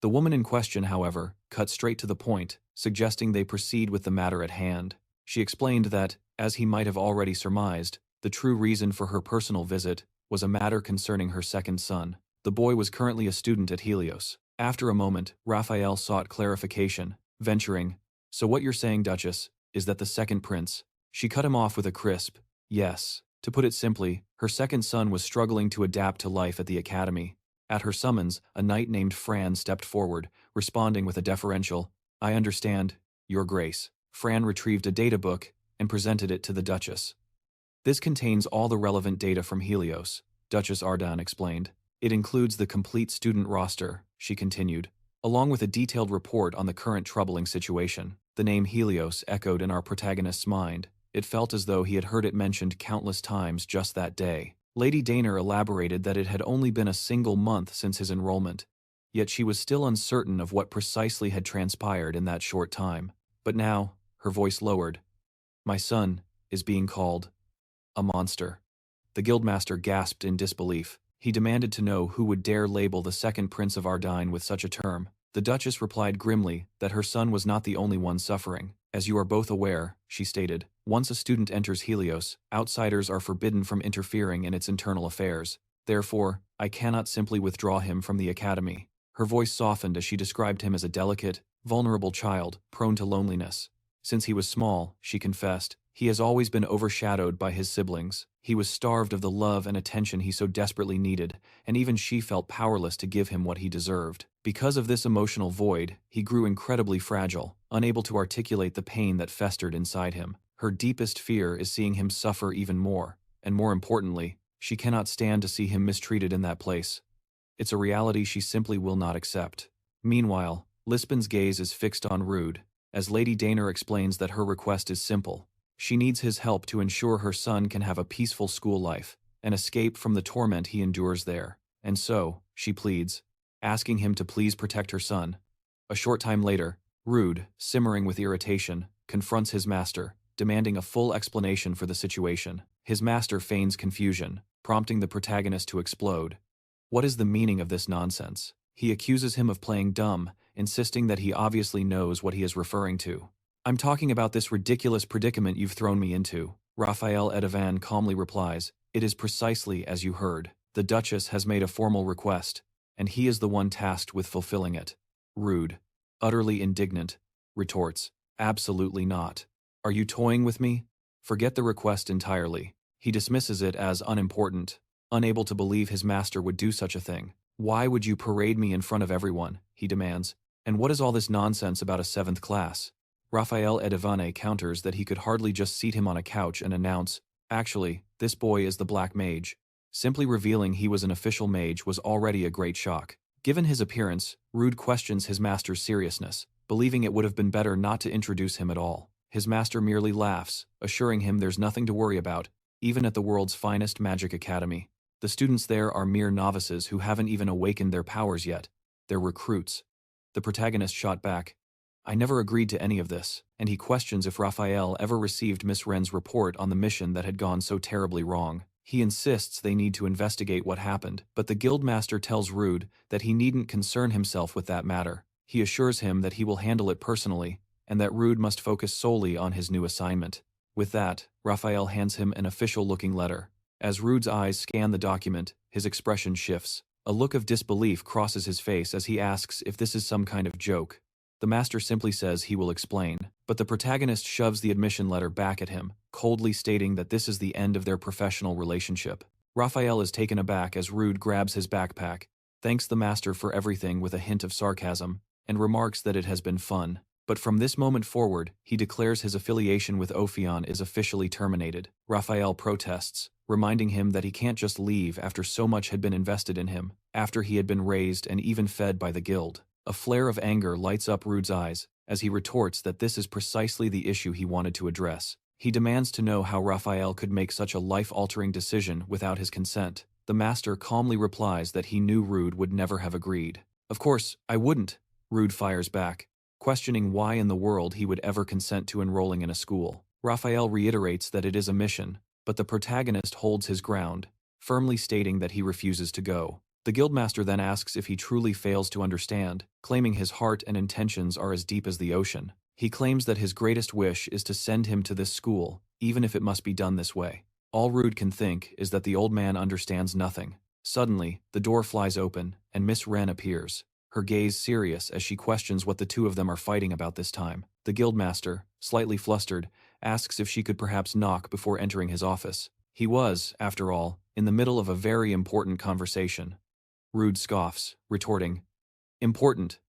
The woman in question, however, cut straight to the point, suggesting they proceed with the matter at hand. She explained that, as he might have already surmised, the true reason for her personal visit was a matter concerning her second son. The boy was currently a student at Helios. After a moment, Raphael sought clarification, venturing, "So what you're saying, Duchess, is that the second prince..." She cut him off with a crisp, "Yes." To put it simply, her second son was struggling to adapt to life at the academy. At her summons, a knight named Fran stepped forward, responding with a deferential, "I understand, Your Grace." Fran retrieved a data book and presented it to the Duchess. This contains all the relevant data from Helios, Duchess Ardan explained. It includes the complete student roster, she continued, along with a detailed report on the current troubling situation. The name Helios echoed in our protagonist's mind. It felt as though he had heard it mentioned countless times just that day. Lady Daner elaborated that it had only been a single month since his enrollment, yet she was still uncertain of what precisely had transpired in that short time. But now, her voice lowered. My son is being called a monster. The guildmaster gasped in disbelief. He demanded to know who would dare label the second Prince of Ardine with such a term. The Duchess replied grimly that her son was not the only one suffering. As you are both aware, she stated, once a student enters Helios, outsiders are forbidden from interfering in its internal affairs. Therefore, I cannot simply withdraw him from the academy. Her voice softened as she described him as a delicate, vulnerable child, prone to loneliness. Since he was small, she confessed, he has always been overshadowed by his siblings. He was starved of the love and attention he so desperately needed, and even she felt powerless to give him what he deserved. Because of this emotional void, he grew incredibly fragile, unable to articulate the pain that festered inside him. Her deepest fear is seeing him suffer even more, and more importantly, she cannot stand to see him mistreated in that place. It's a reality she simply will not accept. Meanwhile, Lisbon's gaze is fixed on Rude, as Lady Daner explains that her request is simple. She needs his help to ensure her son can have a peaceful school life, and escape from the torment he endures there. And so, she pleads, asking him to please protect her son. A short time later, Rude, simmering with irritation, confronts his master, demanding a full explanation for the situation. His master feigns confusion, prompting the protagonist to explode. What is the meaning of this nonsense? He accuses him of playing dumb, insisting that he obviously knows what he is referring to. I'm talking about this ridiculous predicament you've thrown me into, Raphael Edevan calmly replies. It is precisely as you heard. The Duchess has made a formal request, and he is the one tasked with fulfilling it. Rude, utterly indignant, retorts, absolutely not. Are you toying with me? Forget the request entirely. He dismisses it as unimportant, unable to believe his master would do such a thing. Why would you parade me in front of everyone? He demands. And what is all this nonsense about a 7th class? Raphael Edevane counters that he could hardly just seat him on a couch and announce, actually, this boy is the Black Mage. Simply revealing he was an official mage was already a great shock. Given his appearance, Rude questions his master's seriousness, believing it would have been better not to introduce him at all. His master merely laughs, assuring him there's nothing to worry about, even at the world's finest magic academy. The students there are mere novices who haven't even awakened their powers yet. They're recruits. The protagonist shot back, I never agreed to any of this, and he questions if Raphael ever received Miss Wren's report on the mission that had gone so terribly wrong. He insists they need to investigate what happened, but the guildmaster tells Rude that he needn't concern himself with that matter. He assures him that he will handle it personally, and that Rude must focus solely on his new assignment. With that, Raphael hands him an official-looking letter. As Rude's eyes scan the document, his expression shifts. A look of disbelief crosses his face as he asks if this is some kind of joke. The master simply says he will explain, but the protagonist shoves the admission letter back at him, coldly stating that this is the end of their professional relationship. Raphael is taken aback as Rude grabs his backpack, thanks the master for everything with a hint of sarcasm, and remarks that it has been fun. But from this moment forward, he declares his affiliation with Ophion is officially terminated. Raphael protests, reminding him that he can't just leave after so much had been invested in him, after he had been raised and even fed by the guild. A flare of anger lights up Rude's eyes, as he retorts that this is precisely the issue he wanted to address. He demands to know how Raphael could make such a life-altering decision without his consent. The master calmly replies that he knew Rude would never have agreed. Of course, I wouldn't, Rude fires back, questioning why in the world he would ever consent to enrolling in a school. Raphael reiterates that it is a mission, but the protagonist holds his ground, firmly stating that he refuses to go. The guildmaster then asks if he truly fails to understand, claiming his heart and intentions are as deep as the ocean. He claims that his greatest wish is to send him to this school, even if it must be done this way. All Rude can think is that the old man understands nothing. Suddenly, the door flies open, and Miss Wren appears, her gaze serious as she questions what the two of them are fighting about this time. The guildmaster, slightly flustered, asks if she could perhaps knock before entering his office. He was, after all, in the middle of a very important conversation. Rude scoffs, retorting, important.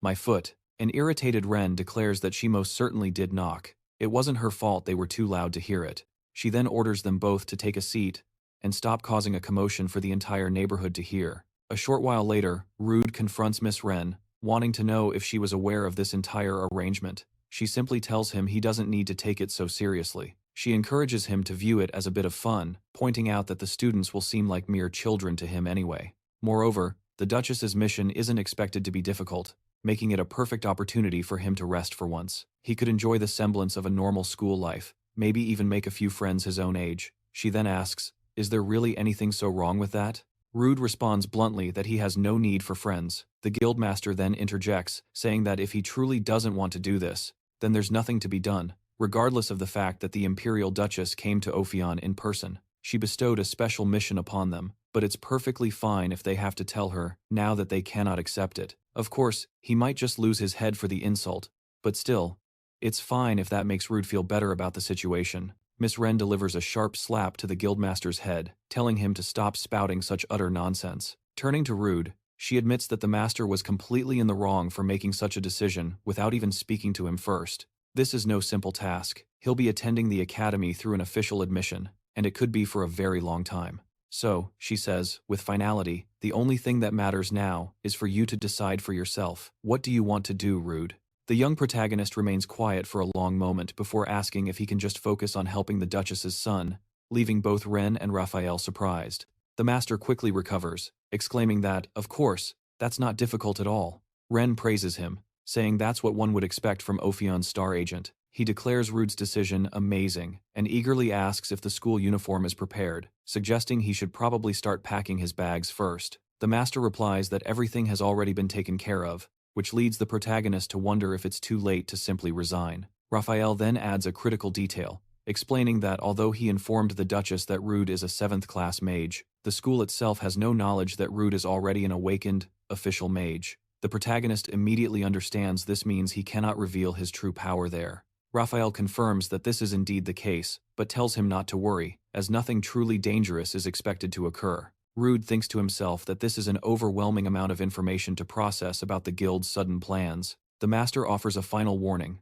My foot. An irritated Ren declares that she most certainly did knock. It wasn't her fault they were too loud to hear it. She then orders them both to take a seat and stop causing a commotion for the entire neighborhood to hear. A short while later, Rude confronts Miss Ren, wanting to know if she was aware of this entire arrangement. She simply tells him he doesn't need to take it so seriously. She encourages him to view it as a bit of fun, pointing out that the students will seem like mere children to him anyway. Moreover, the Duchess's mission isn't expected to be difficult, making it a perfect opportunity for him to rest for once. He could enjoy the semblance of a normal school life, maybe even make a few friends his own age. She then asks, "Is there really anything so wrong with that?" Rude responds bluntly that he has no need for friends. The guildmaster then interjects, saying that if he truly doesn't want to do this, then there's nothing to be done. Regardless of the fact that the Imperial Duchess came to Ophion in person, she bestowed a special mission upon them, but it's perfectly fine if they have to tell her now that they cannot accept it. Of course, he might just lose his head for the insult, but still, it's fine if that makes Rude feel better about the situation. Miss Ren delivers a sharp slap to the guildmaster's head, telling him to stop spouting such utter nonsense. Turning to Rude, she admits that the master was completely in the wrong for making such a decision without even speaking to him first. This is no simple task. He'll be attending the academy through an official admission, and it could be for a very long time. So, she says, with finality, the only thing that matters now is for you to decide for yourself. What do you want to do, Rude? The young protagonist remains quiet for a long moment before asking if he can just focus on helping the Duchess's son, leaving both Ren and Raphael surprised. The master quickly recovers, exclaiming that, of course, that's not difficult at all. Ren praises him, saying that's what one would expect from Ophion's star agent. He declares Rude's decision amazing, and eagerly asks if the school uniform is prepared, suggesting he should probably start packing his bags first. The master replies that everything has already been taken care of, which leads the protagonist to wonder if it's too late to simply resign. Raphael then adds a critical detail, explaining that although he informed the Duchess that Rude is a 7th-class mage, the school itself has no knowledge that Rude is already an awakened, official mage. The protagonist immediately understands this means he cannot reveal his true power there. Raphael confirms that this is indeed the case, but tells him not to worry, as nothing truly dangerous is expected to occur. Rude thinks to himself that this is an overwhelming amount of information to process about the guild's sudden plans. The master offers a final warning.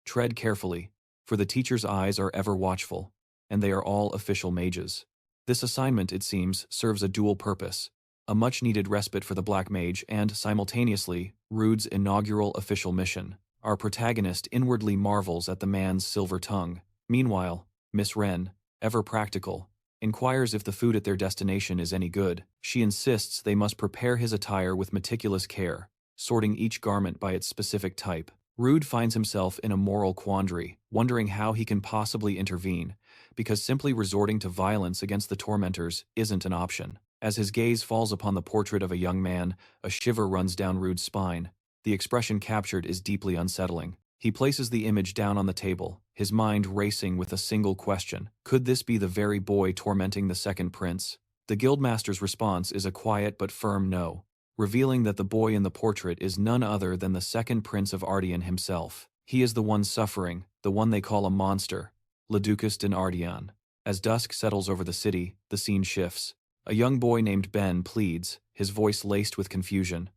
Tread carefully, for the teacher's eyes are ever watchful, and they are all official mages. This assignment, it seems, serves a dual purpose. A much-needed respite for the Black Mage and, simultaneously, Rude's inaugural official mission. Our protagonist inwardly marvels at the man's silver tongue. Meanwhile, Miss Ren, ever practical, inquires if the food at their destination is any good. She insists they must prepare his attire with meticulous care, sorting each garment by its specific type. Rude finds himself in a moral quandary, wondering how he can possibly intervene, because simply resorting to violence against the tormentors isn't an option. As his gaze falls upon the portrait of a young man, a shiver runs down Rude's spine. The expression captured is deeply unsettling. He places the image down on the table, his mind racing with a single question. Could this be the very boy tormenting the second prince? The guildmaster's response is a quiet but firm no, revealing that the boy in the portrait is none other than the second prince of Ardian himself. He is the one suffering, the one they call a monster, Leducus din Ardian. As dusk settles over the city, the scene shifts. A young boy named Ben pleads, his voice laced with confusion.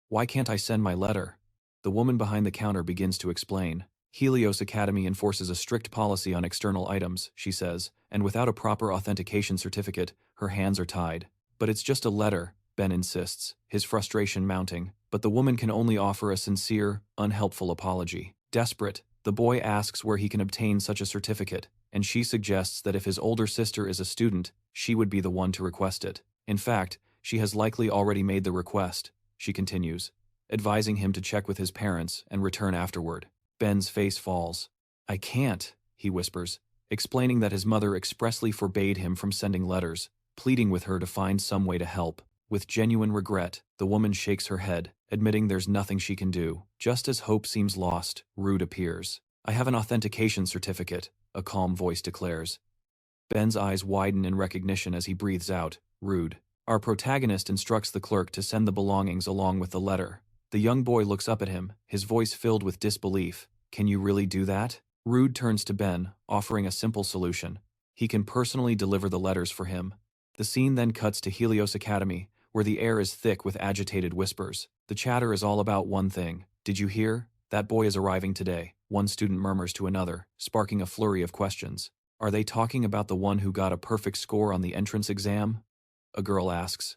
"Why can't I send my letter?" The woman behind the counter begins to explain. Helios Academy enforces a strict policy on external items, she says, and without a proper authentication certificate, her hands are tied. But it's just a letter, Ben insists, his frustration mounting. But the woman can only offer a sincere, unhelpful apology. Desperate, the boy asks where he can obtain such a certificate, and she suggests that if his older sister is a student, she would be the one to request it. In fact, she has likely already made the request, she continues, advising him to check with his parents and return afterward. Ben's face falls. "I can't," he whispers, explaining that his mother expressly forbade him from sending letters, pleading with her to find some way to help. With genuine regret, the woman shakes her head, admitting there's nothing she can do. Just as hope seems lost, Rude appears. "I have an authentication certificate," a calm voice declares. Ben's eyes widen in recognition as he breathes out, "Rude." Our protagonist instructs the clerk to send the belongings along with the letter. The young boy looks up at him, his voice filled with disbelief. "Can you really do that?" Rude turns to Ben, offering a simple solution. He can personally deliver the letters for him. The scene then cuts to Helios Academy, where the air is thick with agitated whispers. The chatter is all about one thing. "Did you hear? "That boy is arriving today," one student murmurs to another, sparking a flurry of questions. "Are they talking about the one who got a perfect score on the entrance exam?" a girl asks.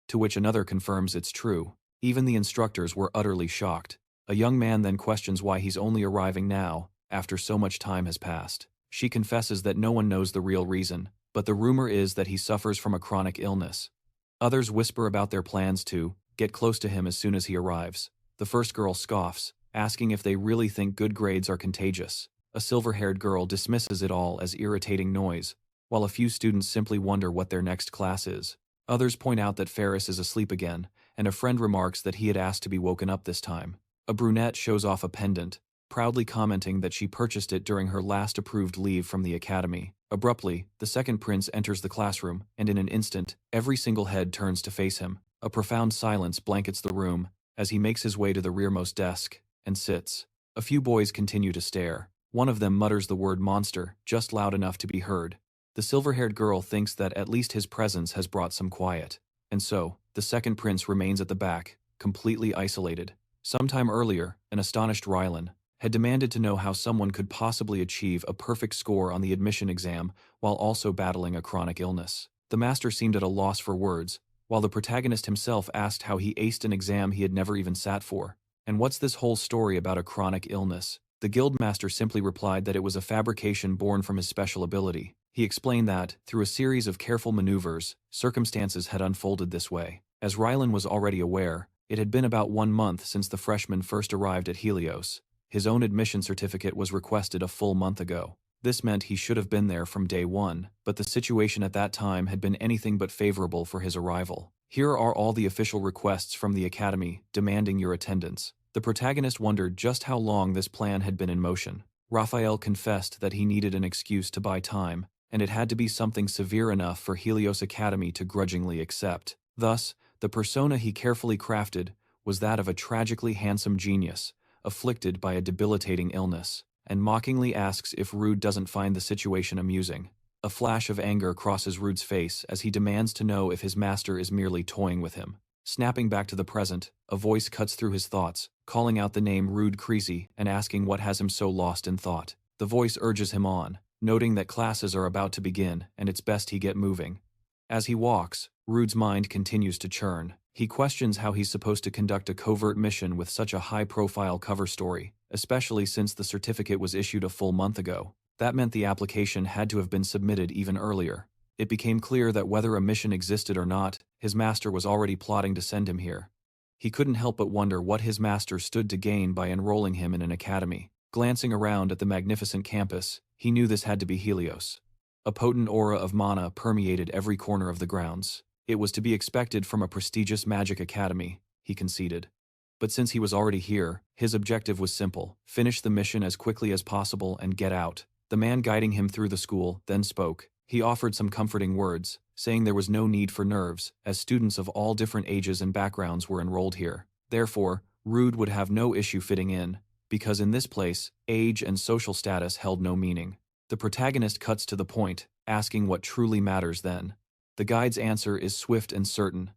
To which another confirms it's true. Even the instructors were utterly shocked. A young man then questions why he's only arriving now, after so much time has passed. She confesses that no one knows the real reason, but the rumor is that he suffers from a chronic illness. Others whisper about their plans to get close to him as soon as he arrives. The first girl scoffs, asking if they really think good grades are contagious. A silver-haired girl dismisses it all as irritating noise, while a few students simply wonder what their next class is. Others point out that Ferris is asleep again, and a friend remarks that he had asked to be woken up this time. A brunette shows off a pendant, proudly commenting that she purchased it during her last approved leave from the academy. Abruptly, the second prince enters the classroom, and in an instant, every single head turns to face him. A profound silence blankets the room, as he makes his way to the rearmost desk, and sits. A few boys continue to stare. One of them mutters the word monster, just loud enough to be heard. The silver-haired girl thinks that at least his presence has brought some quiet. And so, the second prince remains at the back, completely isolated. Sometime earlier, an astonished Rylan had demanded to know how someone could possibly achieve a perfect score on the admission exam while also battling a chronic illness. The master seemed at a loss for words, while the protagonist himself asked how he aced an exam he had never even sat for. "And what's this whole story about a chronic illness?" The guildmaster simply replied that it was a fabrication born from his special ability. He explained that, through a series of careful maneuvers, circumstances had unfolded this way. As Rylan was already aware, it had been about 1 month since the freshman first arrived at Helios. His own admission certificate was requested a full month ago. This meant he should have been there from day one, but the situation at that time had been anything but favorable for his arrival. "Here are all the official requests from the academy, demanding your attendance." The protagonist wondered just how long this plan had been in motion. Raphael confessed that he needed an excuse to buy time, and it had to be something severe enough for Helios Academy to grudgingly accept. Thus, the persona he carefully crafted was that of a tragically handsome genius, afflicted by a debilitating illness, and mockingly asks if Rude doesn't find the situation amusing. A flash of anger crosses Rude's face as he demands to know if his master is merely toying with him. Snapping back to the present, a voice cuts through his thoughts, calling out the name Rude Creasy and asking what has him so lost in thought. The voice urges him on, noting that classes are about to begin and it's best he get moving. As he walks, Rude's mind continues to churn. He questions how he's supposed to conduct a covert mission with such a high-profile cover story, especially since the certificate was issued a full month ago. That meant the application had to have been submitted even earlier. It became clear that whether a mission existed or not, his master was already plotting to send him here. He couldn't help but wonder what his master stood to gain by enrolling him in an academy. Glancing around at the magnificent campus, he knew this had to be Helios. A potent aura of mana permeated every corner of the grounds. It was to be expected from a prestigious magic academy, he conceded. But since he was already here, his objective was simple: finish the mission as quickly as possible and get out. The man guiding him through the school then spoke. He offered some comforting words, saying there was no need for nerves, as students of all different ages and backgrounds were enrolled here. Therefore, Rude would have no issue fitting in, because in this place, age and social status held no meaning. The protagonist cuts to the point, asking what truly matters then. The guide's answer is swift and certain.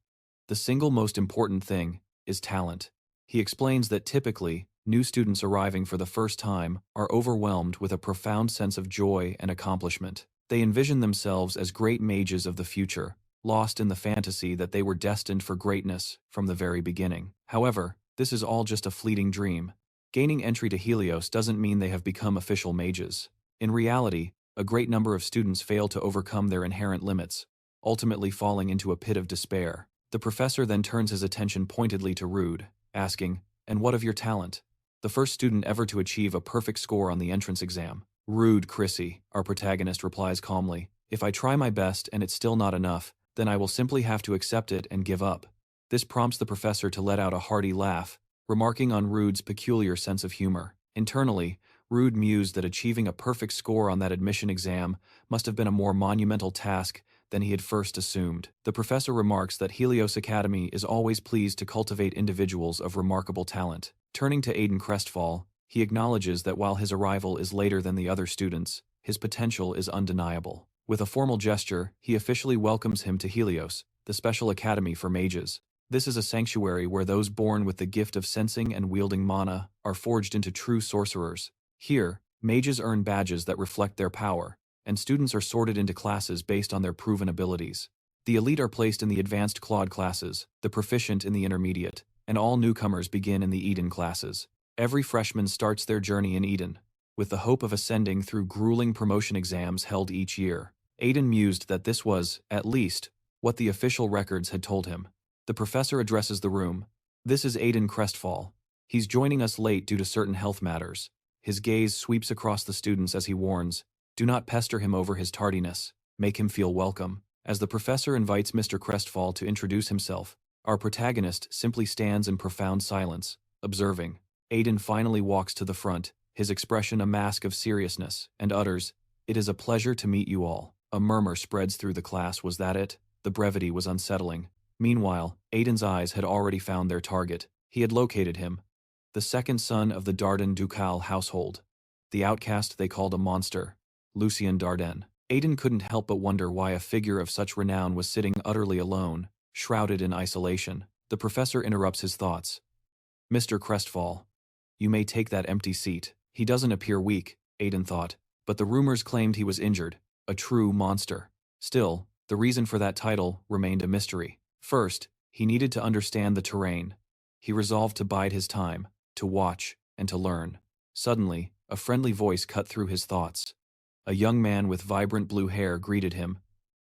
The single most important thing is talent. He explains that typically, new students arriving for the first time are overwhelmed with a profound sense of joy and accomplishment. They envision themselves as great mages of the future, lost in the fantasy that they were destined for greatness from the very beginning. However, this is all just a fleeting dream. Gaining entry to Helios doesn't mean they have become official mages. In reality, a great number of students fail to overcome their inherent limits, ultimately falling into a pit of despair. The professor then turns his attention pointedly to Rude, asking, "And what of your talent?" The first student ever to achieve a perfect score on the entrance exam. "Rude Chrissy," our protagonist replies calmly. "If I try my best and it's still not enough, then I will simply have to accept it and give up." This prompts the professor to let out a hearty laugh, remarking on Rude's peculiar sense of humor. Internally, Rude mused that achieving a perfect score on that admission exam must have been a more monumental task than he had first assumed. The professor remarks that Helios Academy is always pleased to cultivate individuals of remarkable talent. Turning to Aiden Crestfall, he acknowledges that while his arrival is later than the other students, his potential is undeniable. With a formal gesture, he officially welcomes him to Helios, the special academy for mages. This is a sanctuary where those born with the gift of sensing and wielding mana are forged into true sorcerers. Here, mages earn badges that reflect their power, and students are sorted into classes based on their proven abilities. The elite are placed in the advanced Claude classes, the proficient in the intermediate, and all newcomers begin in the Eden classes. Every freshman starts their journey in Eden, with the hope of ascending through grueling promotion exams held each year. Aiden mused that this was, at least, what the official records had told him. The professor addresses the room. This is Aiden Crestfall. He's joining us late due to certain health matters. His gaze sweeps across the students as he warns, do not pester him over his tardiness. Make him feel welcome. As the professor invites Mr. Crestfall to introduce himself, our protagonist simply stands in profound silence, observing. Aiden finally walks to the front, his expression a mask of seriousness, and utters, "It is a pleasure to meet you all." A murmur spreads through the class. Was that it? The brevity was unsettling. Meanwhile, Aiden's eyes had already found their target. He had located him. The second son of the Darden Ducal household. The outcast they called a monster. Lucien Darden. Aiden couldn't help but wonder why a figure of such renown was sitting utterly alone, shrouded in isolation. The professor interrupts his thoughts. Mr. Crestfall, you may take that empty seat. He doesn't appear weak, Aiden thought, but the rumors claimed he was injured. A true monster. Still, the reason for that title remained a mystery. First, he needed to understand the terrain. He resolved to bide his time, to watch, and to learn. Suddenly, a friendly voice cut through his thoughts. A young man with vibrant blue hair greeted him.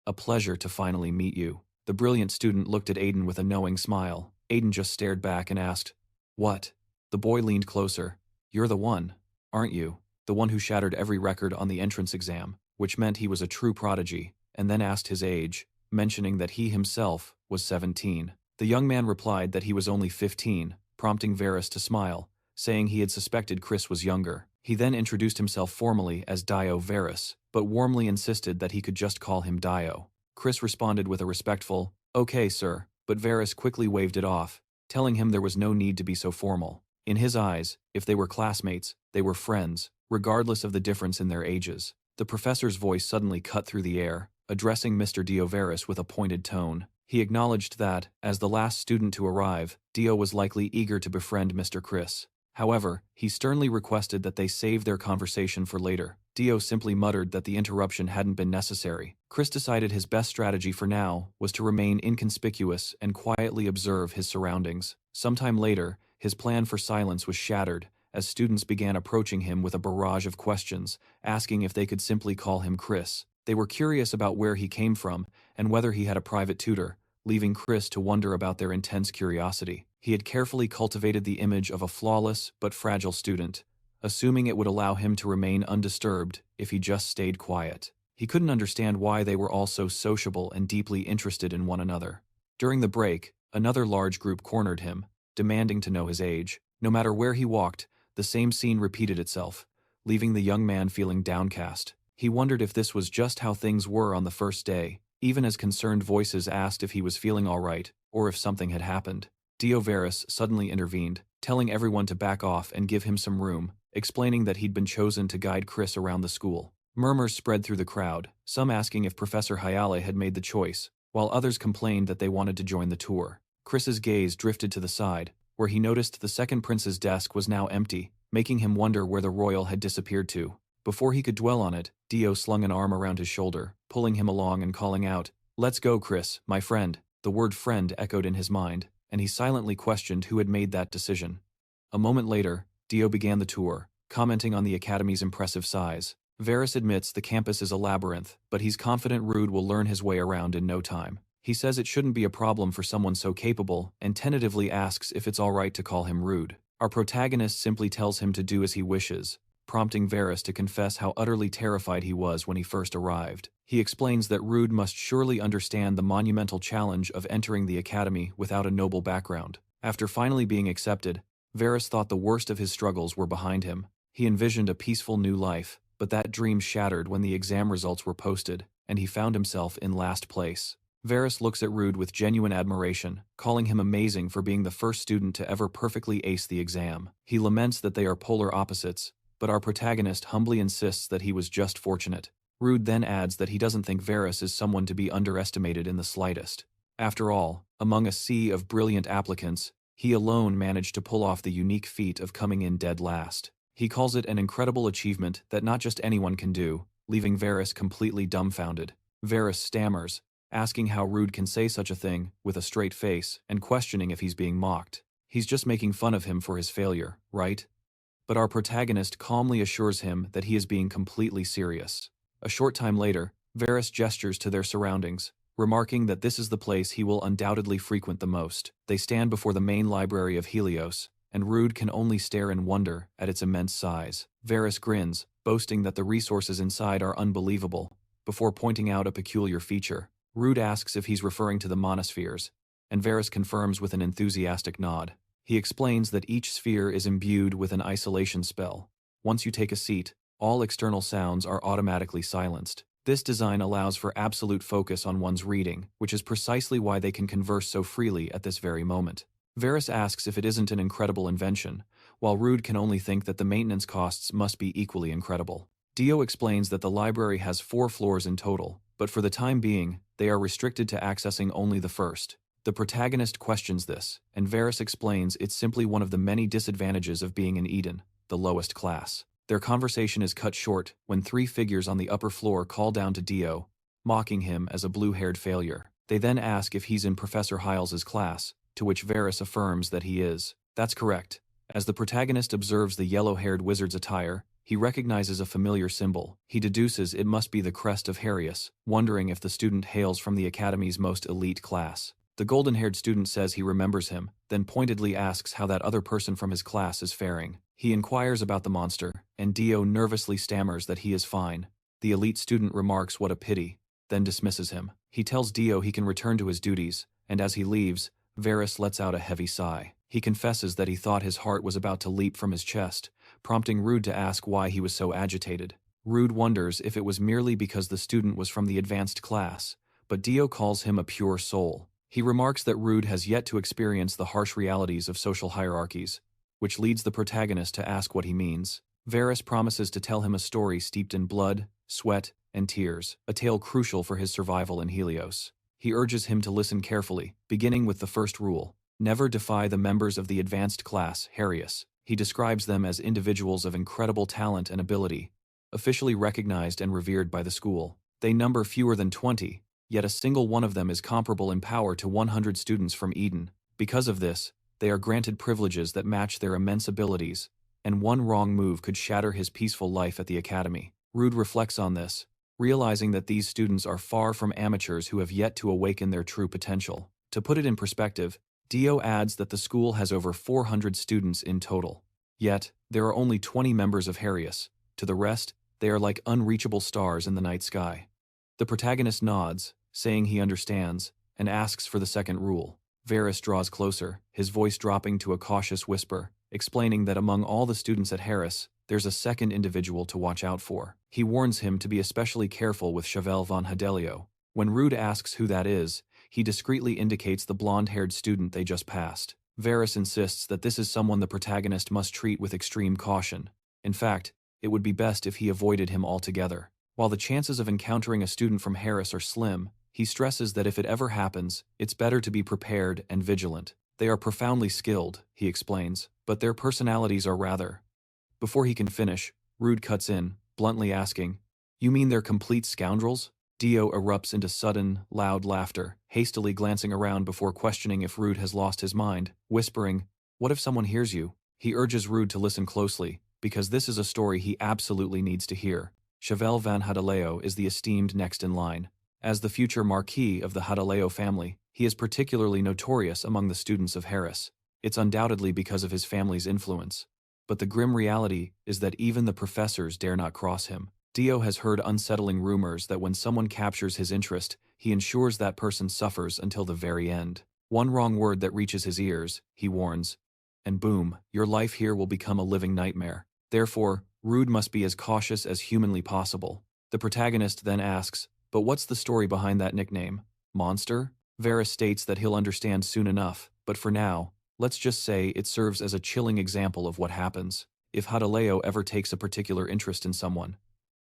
A pleasure to finally meet you. The brilliant student looked at Aiden with a knowing smile. Aiden just stared back and asked, "What?" The boy leaned closer. "You're the one, aren't you? The one who shattered every record on the entrance exam," which meant he was a true prodigy, and then asked his age, mentioning that he himself was 17. The young man replied that he was only 15, prompting Varys to smile, saying he had suspected Chris was younger. He then introduced himself formally as Dio Varys, but warmly insisted that he could just call him Dio. Chris responded with a respectful, "Okay, sir," but Varys quickly waved it off, telling him there was no need to be so formal. In his eyes, if they were classmates, they were friends, regardless of the difference in their ages. The professor's voice suddenly cut through the air, addressing Mr. Dio Varys with a pointed tone. He acknowledged that, as the last student to arrive, Dio was likely eager to befriend Mr. Chris. However, he sternly requested that they save their conversation for later. Dio simply muttered that the interruption hadn't been necessary. Chris decided his best strategy for now was to remain inconspicuous and quietly observe his surroundings. Sometime later, his plan for silence was shattered, as students began approaching him with a barrage of questions, asking if they could simply call him Chris. They were curious about where he came from and whether he had a private tutor, leaving Chris to wonder about their intense curiosity. He had carefully cultivated the image of a flawless but fragile student, assuming it would allow him to remain undisturbed if he just stayed quiet. He couldn't understand why they were all so sociable and deeply interested in one another. During the break, another large group cornered him, demanding to know his age. No matter where he walked, the same scene repeated itself, leaving the young man feeling downcast. He wondered if this was just how things were on the first day, even as concerned voices asked if he was feeling all right, or if something had happened. Dio Varys suddenly intervened, telling everyone to back off and give him some room, explaining that he'd been chosen to guide Chris around the school. Murmurs spread through the crowd, some asking if Professor Hayale had made the choice, while others complained that they wanted to join the tour. Chris's gaze drifted to the side, where he noticed the second prince's desk was now empty, making him wonder where the royal had disappeared to. Before he could dwell on it, Dio slung an arm around his shoulder, pulling him along and calling out, "Let's go, Chris, my friend." The word friend echoed in his mind, and he silently questioned who had made that decision. A moment later, Dio began the tour, commenting on the academy's impressive size. Varys admits the campus is a labyrinth, but he's confident Rude will learn his way around in no time. He says it shouldn't be a problem for someone so capable, and tentatively asks if it's alright to call him Rude. Our protagonist simply tells him to do as he wishes, prompting Varys to confess how utterly terrified he was when he first arrived. He explains that Rude must surely understand the monumental challenge of entering the academy without a noble background. After finally being accepted, Varys thought the worst of his struggles were behind him. He envisioned a peaceful new life, but that dream shattered when the exam results were posted, and he found himself in last place. Varys looks at Rude with genuine admiration, calling him amazing for being the first student to ever perfectly ace the exam. He laments that they are polar opposites, but our protagonist humbly insists that he was just fortunate. Rude then adds that he doesn't think Varys is someone to be underestimated in the slightest. After all, among a sea of brilliant applicants, he alone managed to pull off the unique feat of coming in dead last. He calls it an incredible achievement that not just anyone can do, leaving Varys completely dumbfounded. Varys stammers, asking how Rude can say such a thing with a straight face and questioning if he's being mocked. He's just making fun of him for his failure, right? But our protagonist calmly assures him that he is being completely serious. A short time later, Varys gestures to their surroundings, remarking that this is the place he will undoubtedly frequent the most. They stand before the main library of Helios, and Rude can only stare in wonder at its immense size. Varys grins, boasting that the resources inside are unbelievable, before pointing out a peculiar feature. Rude asks if he's referring to the monospheres, and Varys confirms with an enthusiastic nod. He explains that each sphere is imbued with an isolation spell. Once you take a seat, all external sounds are automatically silenced. This design allows for absolute focus on one's reading, which is precisely why they can converse so freely at this very moment. Varys asks if it isn't an incredible invention, while Rude can only think that the maintenance costs must be equally incredible. Dio explains that the library has 4 floors in total, but for the time being, they are restricted to accessing only the first. The protagonist questions this, and Varys explains it's simply one of the many disadvantages of being in Eden, the lowest class. Their conversation is cut short when 3 figures on the upper floor call down to Dio, mocking him as a blue-haired failure. They then ask if he's in Professor Hyles's class, to which Varys affirms that he is. That's correct. As the protagonist observes the yellow-haired wizard's attire, he recognizes a familiar symbol. He deduces it must be the crest of Harius, wondering if the student hails from the Academy's most elite class. The golden-haired student says he remembers him, then pointedly asks how that other person from his class is faring. He inquires about the monster, and Dio nervously stammers that he is fine. The elite student remarks what a pity, then dismisses him. He tells Dio he can return to his duties, and as he leaves, Varys lets out a heavy sigh. He confesses that he thought his heart was about to leap from his chest, prompting Rude to ask why he was so agitated. Rude wonders if it was merely because the student was from the advanced class, but Dio calls him a pure soul. He remarks that Rude has yet to experience the harsh realities of social hierarchies, which leads the protagonist to ask what he means. Varys promises to tell him a story steeped in blood, sweat, and tears, a tale crucial for his survival in Helios. He urges him to listen carefully, beginning with the first rule: never defy the members of the advanced class, Harius. He describes them as individuals of incredible talent and ability, officially recognized and revered by the school. They number fewer than 20, yet a single one of them is comparable in power to 100 students from Eden. Because of this, they are granted privileges that match their immense abilities, and one wrong move could shatter his peaceful life at the academy. Rude reflects on this, realizing that these students are far from amateurs who have yet to awaken their true potential. To put it in perspective, Dio adds that the school has over 400 students in total. Yet, there are only 20 members of Harius. To the rest, they are like unreachable stars in the night sky. The protagonist nods, saying he understands, and asks for the second rule. Varys draws closer, his voice dropping to a cautious whisper, explaining that among all the students at Harius, there's a second individual to watch out for. He warns him to be especially careful with Chevelle von Hadelio. When Rude asks who that is, he discreetly indicates the blonde-haired student they just passed. Varys insists that this is someone the protagonist must treat with extreme caution. In fact, it would be best if he avoided him altogether. While the chances of encountering a student from Harius are slim, he stresses that if it ever happens, it's better to be prepared and vigilant. They are profoundly skilled, he explains, but their personalities are rather. Before he can finish, Rude cuts in, bluntly asking, "You mean they're complete scoundrels?" Dio erupts into sudden, loud laughter, hastily glancing around before questioning if Rude has lost his mind, whispering, "What if someone hears you?" He urges Rude to listen closely, because this is a story he absolutely needs to hear. Chevelle van Hadeleo is the esteemed next in line. As the future Marquis of the Hadeleo family, he is particularly notorious among the students of Harius. It's undoubtedly because of his family's influence. But the grim reality is that even the professors dare not cross him. Dio has heard unsettling rumors that when someone captures his interest, he ensures that person suffers until the very end. One wrong word that reaches his ears, he warns, and boom, your life here will become a living nightmare. Therefore, Rude must be as cautious as humanly possible. The protagonist then asks, "But what's the story behind that nickname? Monster?" Varys states that he'll understand soon enough, but for now, let's just say it serves as a chilling example of what happens if Hadeleo ever takes a particular interest in someone.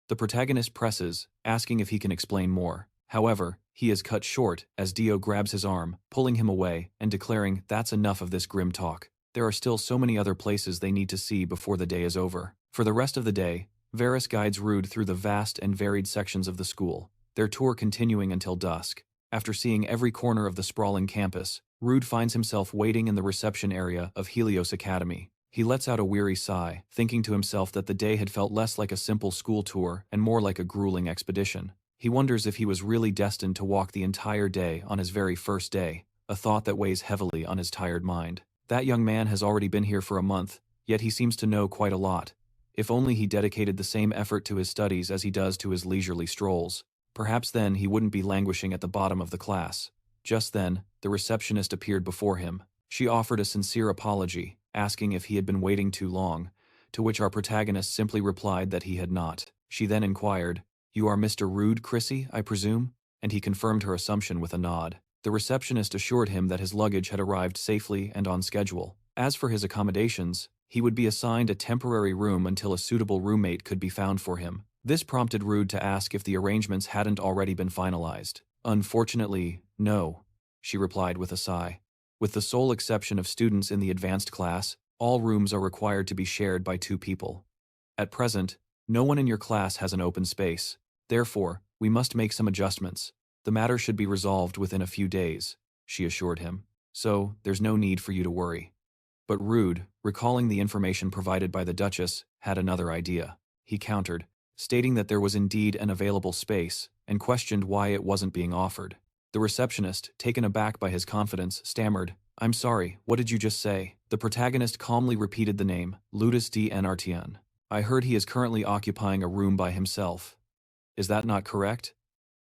The protagonist presses, asking if he can explain more. However, he is cut short as Dio grabs his arm, pulling him away and declaring, "That's enough of this grim talk. There are still so many other places they need to see before the day is over." For the rest of the day, Varys guides Rude through the vast and varied sections of the school, their tour continuing until dusk. After seeing every corner of the sprawling campus, Rude finds himself waiting in the reception area of Helios Academy. He lets out a weary sigh, thinking to himself that the day had felt less like a simple school tour and more like a grueling expedition. He wonders if he was really destined to walk the entire day on his very first day, a thought that weighs heavily on his tired mind. That young man has already been here for a month, yet he seems to know quite a lot. If only he dedicated the same effort to his studies as he does to his leisurely strolls. Perhaps then he wouldn't be languishing at the bottom of the class. Just then, the receptionist appeared before him. She offered a sincere apology, asking if he had been waiting too long, to which our protagonist simply replied that he had not. She then inquired, "You are Mr. Rude, Chrissy, I presume?" And he confirmed her assumption with a nod. The receptionist assured him that his luggage had arrived safely and on schedule. As for his accommodations, he would be assigned a temporary room until a suitable roommate could be found for him. This prompted Rude to ask if the arrangements hadn't already been finalized. "Unfortunately, no," she replied with a sigh. With the sole exception of students in the advanced class, all rooms are required to be shared by 2 people. At present, no one in your class has an open space. Therefore, we must make some adjustments. The matter should be resolved within a few days, she assured him. So, there's no need for you to worry. But Rude, recalling the information provided by the Duchess, had another idea. He countered, stating that there was indeed an available space, and questioned why it wasn't being offered. The receptionist, taken aback by his confidence, stammered, "I'm sorry, what did you just say?" The protagonist calmly repeated the name, Ludus D. Nartian. "I heard he is currently occupying a room by himself. Is that not correct?"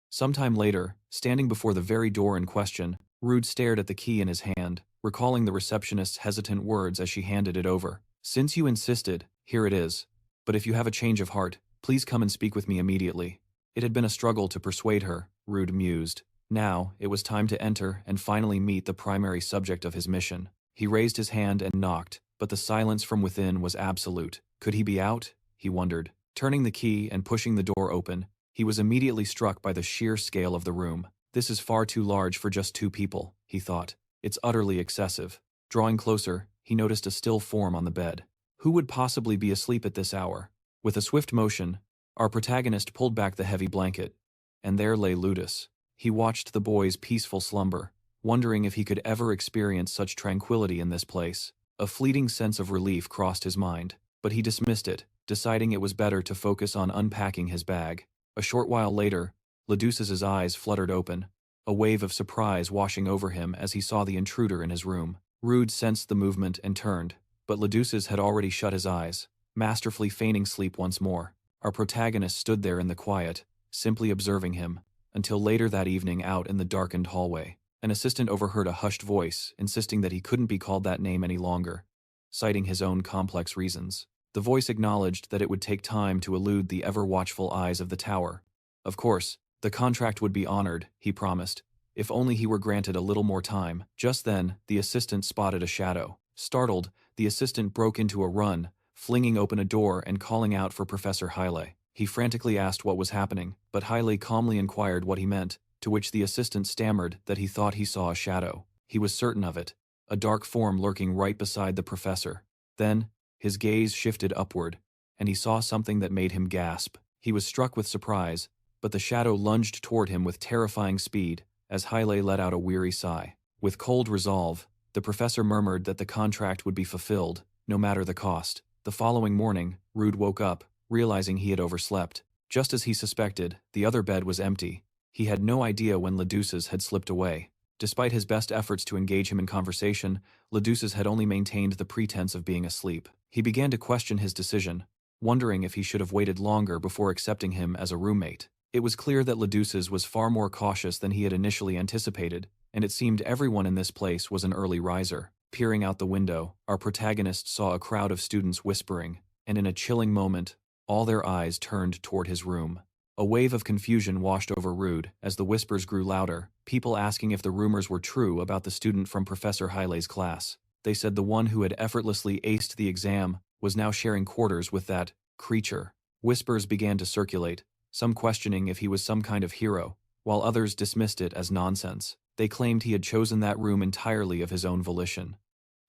Sometime later, standing before the very door in question, Rude stared at the key in his hand, recalling the receptionist's hesitant words as she handed it over. "Since you insisted, here it is. But if you have a change of heart, please come and speak with me immediately." It had been a struggle to persuade her, Rude mused. Now, it was time to enter and finally meet the primary subject of his mission. He raised his hand and knocked, but the silence from within was absolute. Could he be out? He wondered. Turning the key and pushing the door open, he was immediately struck by the sheer scale of the room. "This is far too large for just 2 people, he thought. "It's utterly excessive." Drawing closer, he noticed a still form on the bed. Who would possibly be asleep at this hour? With a swift motion, our protagonist pulled back the heavy blanket, and there lay Ludus. He watched the boy's peaceful slumber, wondering if he could ever experience such tranquility in this place. A fleeting sense of relief crossed his mind, but he dismissed it, deciding it was better to focus on unpacking his bag. A short while later, Ludus's eyes fluttered open, a wave of surprise washing over him as he saw the intruder in his room. Rude sensed the movement and turned, but Ludus had already shut his eyes, masterfully feigning sleep once more. Our protagonist stood there in the quiet, simply observing him, until later that evening out in the darkened hallway. An assistant overheard a hushed voice, insisting that he couldn't be called that name any longer, citing his own complex reasons. The voice acknowledged that it would take time to elude the ever-watchful eyes of the tower. Of course, the contract would be honored, he promised, if only he were granted a little more time. Just then, the assistant spotted a shadow. Startled, the assistant broke into a run, flinging open a door and calling out for Professor Haile. He frantically asked what was happening, but Haile calmly inquired what he meant, to which the assistant stammered that he thought he saw a shadow. He was certain of it, a dark form lurking right beside the professor. Then, his gaze shifted upward, and he saw something that made him gasp. He was struck with surprise, but the shadow lunged toward him with terrifying speed, as Haile let out a weary sigh. With cold resolve, the professor murmured that the contract would be fulfilled, no matter the cost. The following morning, Rude woke up, realizing he had overslept. Just as he suspected, the other bed was empty. He had no idea when Ludus's had slipped away. Despite his best efforts to engage him in conversation, Ludus's had only maintained the pretense of being asleep. He began to question his decision, wondering if he should have waited longer before accepting him as a roommate. It was clear that Ludus's was far more cautious than he had initially anticipated, and it seemed everyone in this place was an early riser. Peering out the window, our protagonist saw a crowd of students whispering, and in a chilling moment, all their eyes turned toward his room. A wave of confusion washed over Rude as the whispers grew louder, people asking if the rumors were true about the student from Professor Haile's class. They said the one who had effortlessly aced the exam was now sharing quarters with that creature. Whispers began to circulate, some questioning if he was some kind of hero, while others dismissed it as nonsense. They claimed he had chosen that room entirely of his own volition.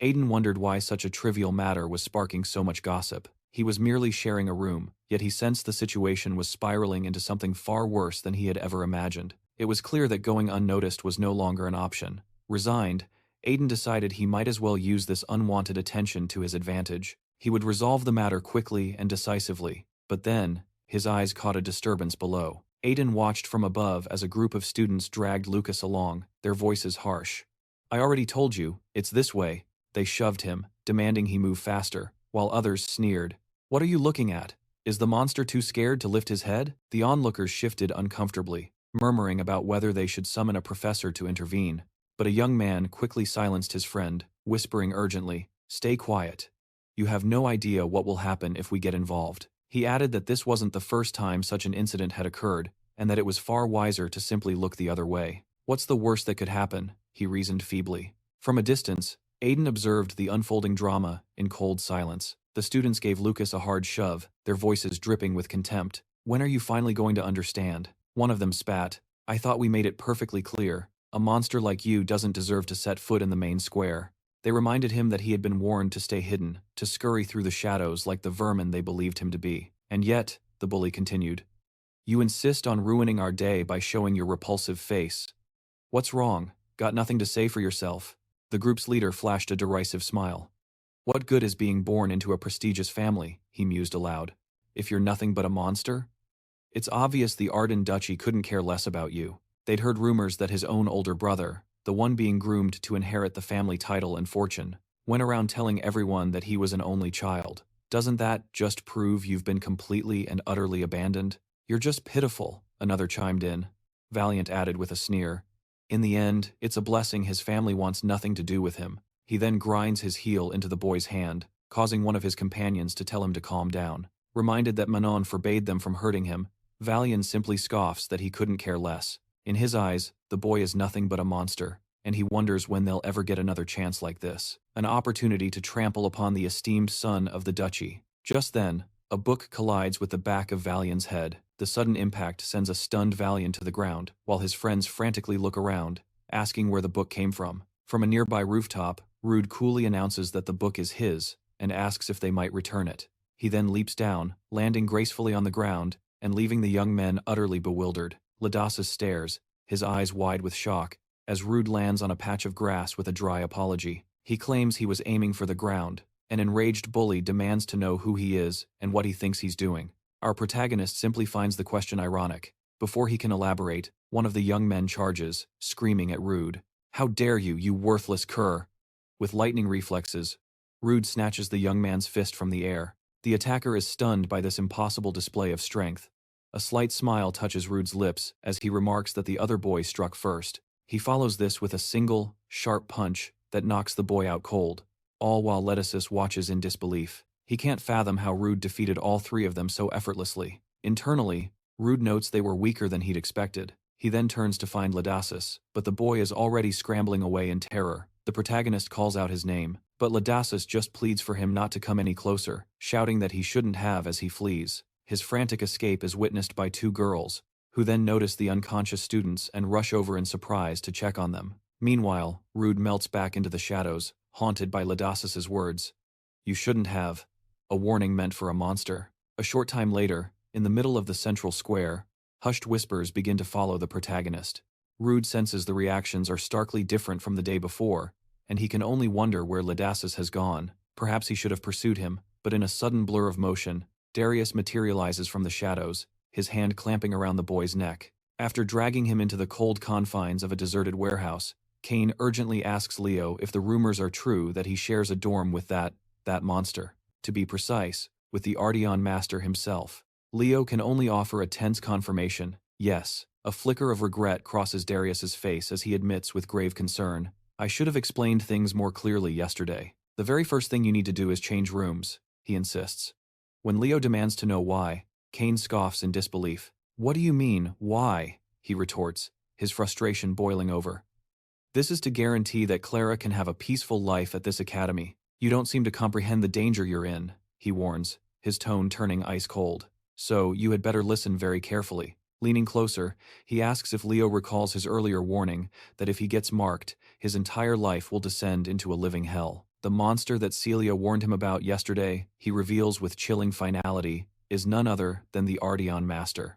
Aiden wondered why such a trivial matter was sparking so much gossip. He was merely sharing a room, yet he sensed the situation was spiraling into something far worse than he had ever imagined. It was clear that going unnoticed was no longer an option. Resigned, Aiden decided he might as well use this unwanted attention to his advantage. He would resolve the matter quickly and decisively. But then, his eyes caught a disturbance below. Aiden watched from above as a group of students dragged Lucas along, their voices harsh. "I already told you, it's this way." They shoved him, demanding he move faster, while others sneered. "What are you looking at? Is the monster too scared to lift his head?" The onlookers shifted uncomfortably, murmuring about whether they should summon a professor to intervene. But a young man quickly silenced his friend, whispering urgently, "Stay quiet. You have no idea what will happen if we get involved." He added that this wasn't the first time such an incident had occurred, and that it was far wiser to simply look the other way. "What's the worst that could happen?" he reasoned feebly. From a distance, Aiden observed the unfolding drama in cold silence. The students gave Lucas a hard shove, their voices dripping with contempt. "When are you finally going to understand?" One of them spat. "I thought we made it perfectly clear. A monster like you doesn't deserve to set foot in the main square." They reminded him that he had been warned to stay hidden, to scurry through the shadows like the vermin they believed him to be. "And yet," the bully continued, "you insist on ruining our day by showing your repulsive face. What's wrong? Got nothing to say for yourself?" The group's leader flashed a derisive smile. "What good is being born into a prestigious family?" he mused aloud. "If you're nothing but a monster? It's obvious the Arden Duchy couldn't care less about you." They'd heard rumors that his own older brother, the one being groomed to inherit the family title and fortune, went around telling everyone that he was an only child. "Doesn't that just prove you've been completely and utterly abandoned?" "You're just pitiful," another chimed in. Valiant added with a sneer, "In the end, it's a blessing his family wants nothing to do with him." He then grinds his heel into the boy's hand, causing one of his companions to tell him to calm down. Reminded that Manon forbade them from hurting him, Valiant simply scoffs that he couldn't care less. In his eyes, the boy is nothing but a monster, and he wonders when they'll ever get another chance like this. An opportunity to trample upon the esteemed son of the duchy. Just then, a book collides with the back of Valiant's head. The sudden impact sends a stunned Valiant to the ground, while his friends frantically look around, asking where the book came from. From a nearby rooftop, Rude coolly announces that the book is his, and asks if they might return it. He then leaps down, landing gracefully on the ground, and leaving the young men utterly bewildered. Ladassus stares, his eyes wide with shock, as Rude lands on a patch of grass with a dry apology. He claims he was aiming for the ground. An enraged bully demands to know who he is and what he thinks he's doing. Our protagonist simply finds the question ironic. Before he can elaborate, one of the young men charges, screaming at Rude. "How dare you, you worthless cur!" With lightning reflexes, Rude snatches the young man's fist from the air. The attacker is stunned by this impossible display of strength. A slight smile touches Rude's lips as he remarks that the other boy struck first. He follows this with a single, sharp punch that knocks the boy out cold, all while Ladassus watches in disbelief. He can't fathom how Rude defeated all three of them so effortlessly. Internally, Rude notes they were weaker than he'd expected. He then turns to find Ladassus, but the boy is already scrambling away in terror. The protagonist calls out his name, but Ladassus just pleads for him not to come any closer, shouting that he shouldn't have as he flees. His frantic escape is witnessed by two girls, who then notice the unconscious students and rush over in surprise to check on them. Meanwhile, Rude melts back into the shadows, haunted by Ladassus's words. "You shouldn't have." A warning meant for a monster. A short time later, in the middle of the central square, hushed whispers begin to follow the protagonist. Rude senses the reactions are starkly different from the day before, and he can only wonder where Ladassus has gone. Perhaps he should have pursued him, but in a sudden blur of motion, Darius materializes from the shadows, his hand clamping around the boy's neck. After dragging him into the cold confines of a deserted warehouse, Kane urgently asks Leo if the rumors are true that he shares a dorm with that monster. To be precise, with the Ardeon Master himself. Leo can only offer a tense confirmation, yes. A flicker of regret crosses Darius's face as he admits with grave concern, "I should have explained things more clearly yesterday. The very first thing you need to do is change rooms," he insists. When Leo demands to know why, Kane scoffs in disbelief. "What do you mean, why?" he retorts, his frustration boiling over. "This is to guarantee that Clara can have a peaceful life at this academy. You don't seem to comprehend the danger you're in," he warns, his tone turning ice cold. "So, you had better listen very carefully. Leaning closer, he asks if Leo recalls his earlier warning that if he gets marked, his entire life will descend into a living hell. The monster that Celia warned him about yesterday, he reveals with chilling finality, is none other than the Ardeon Master.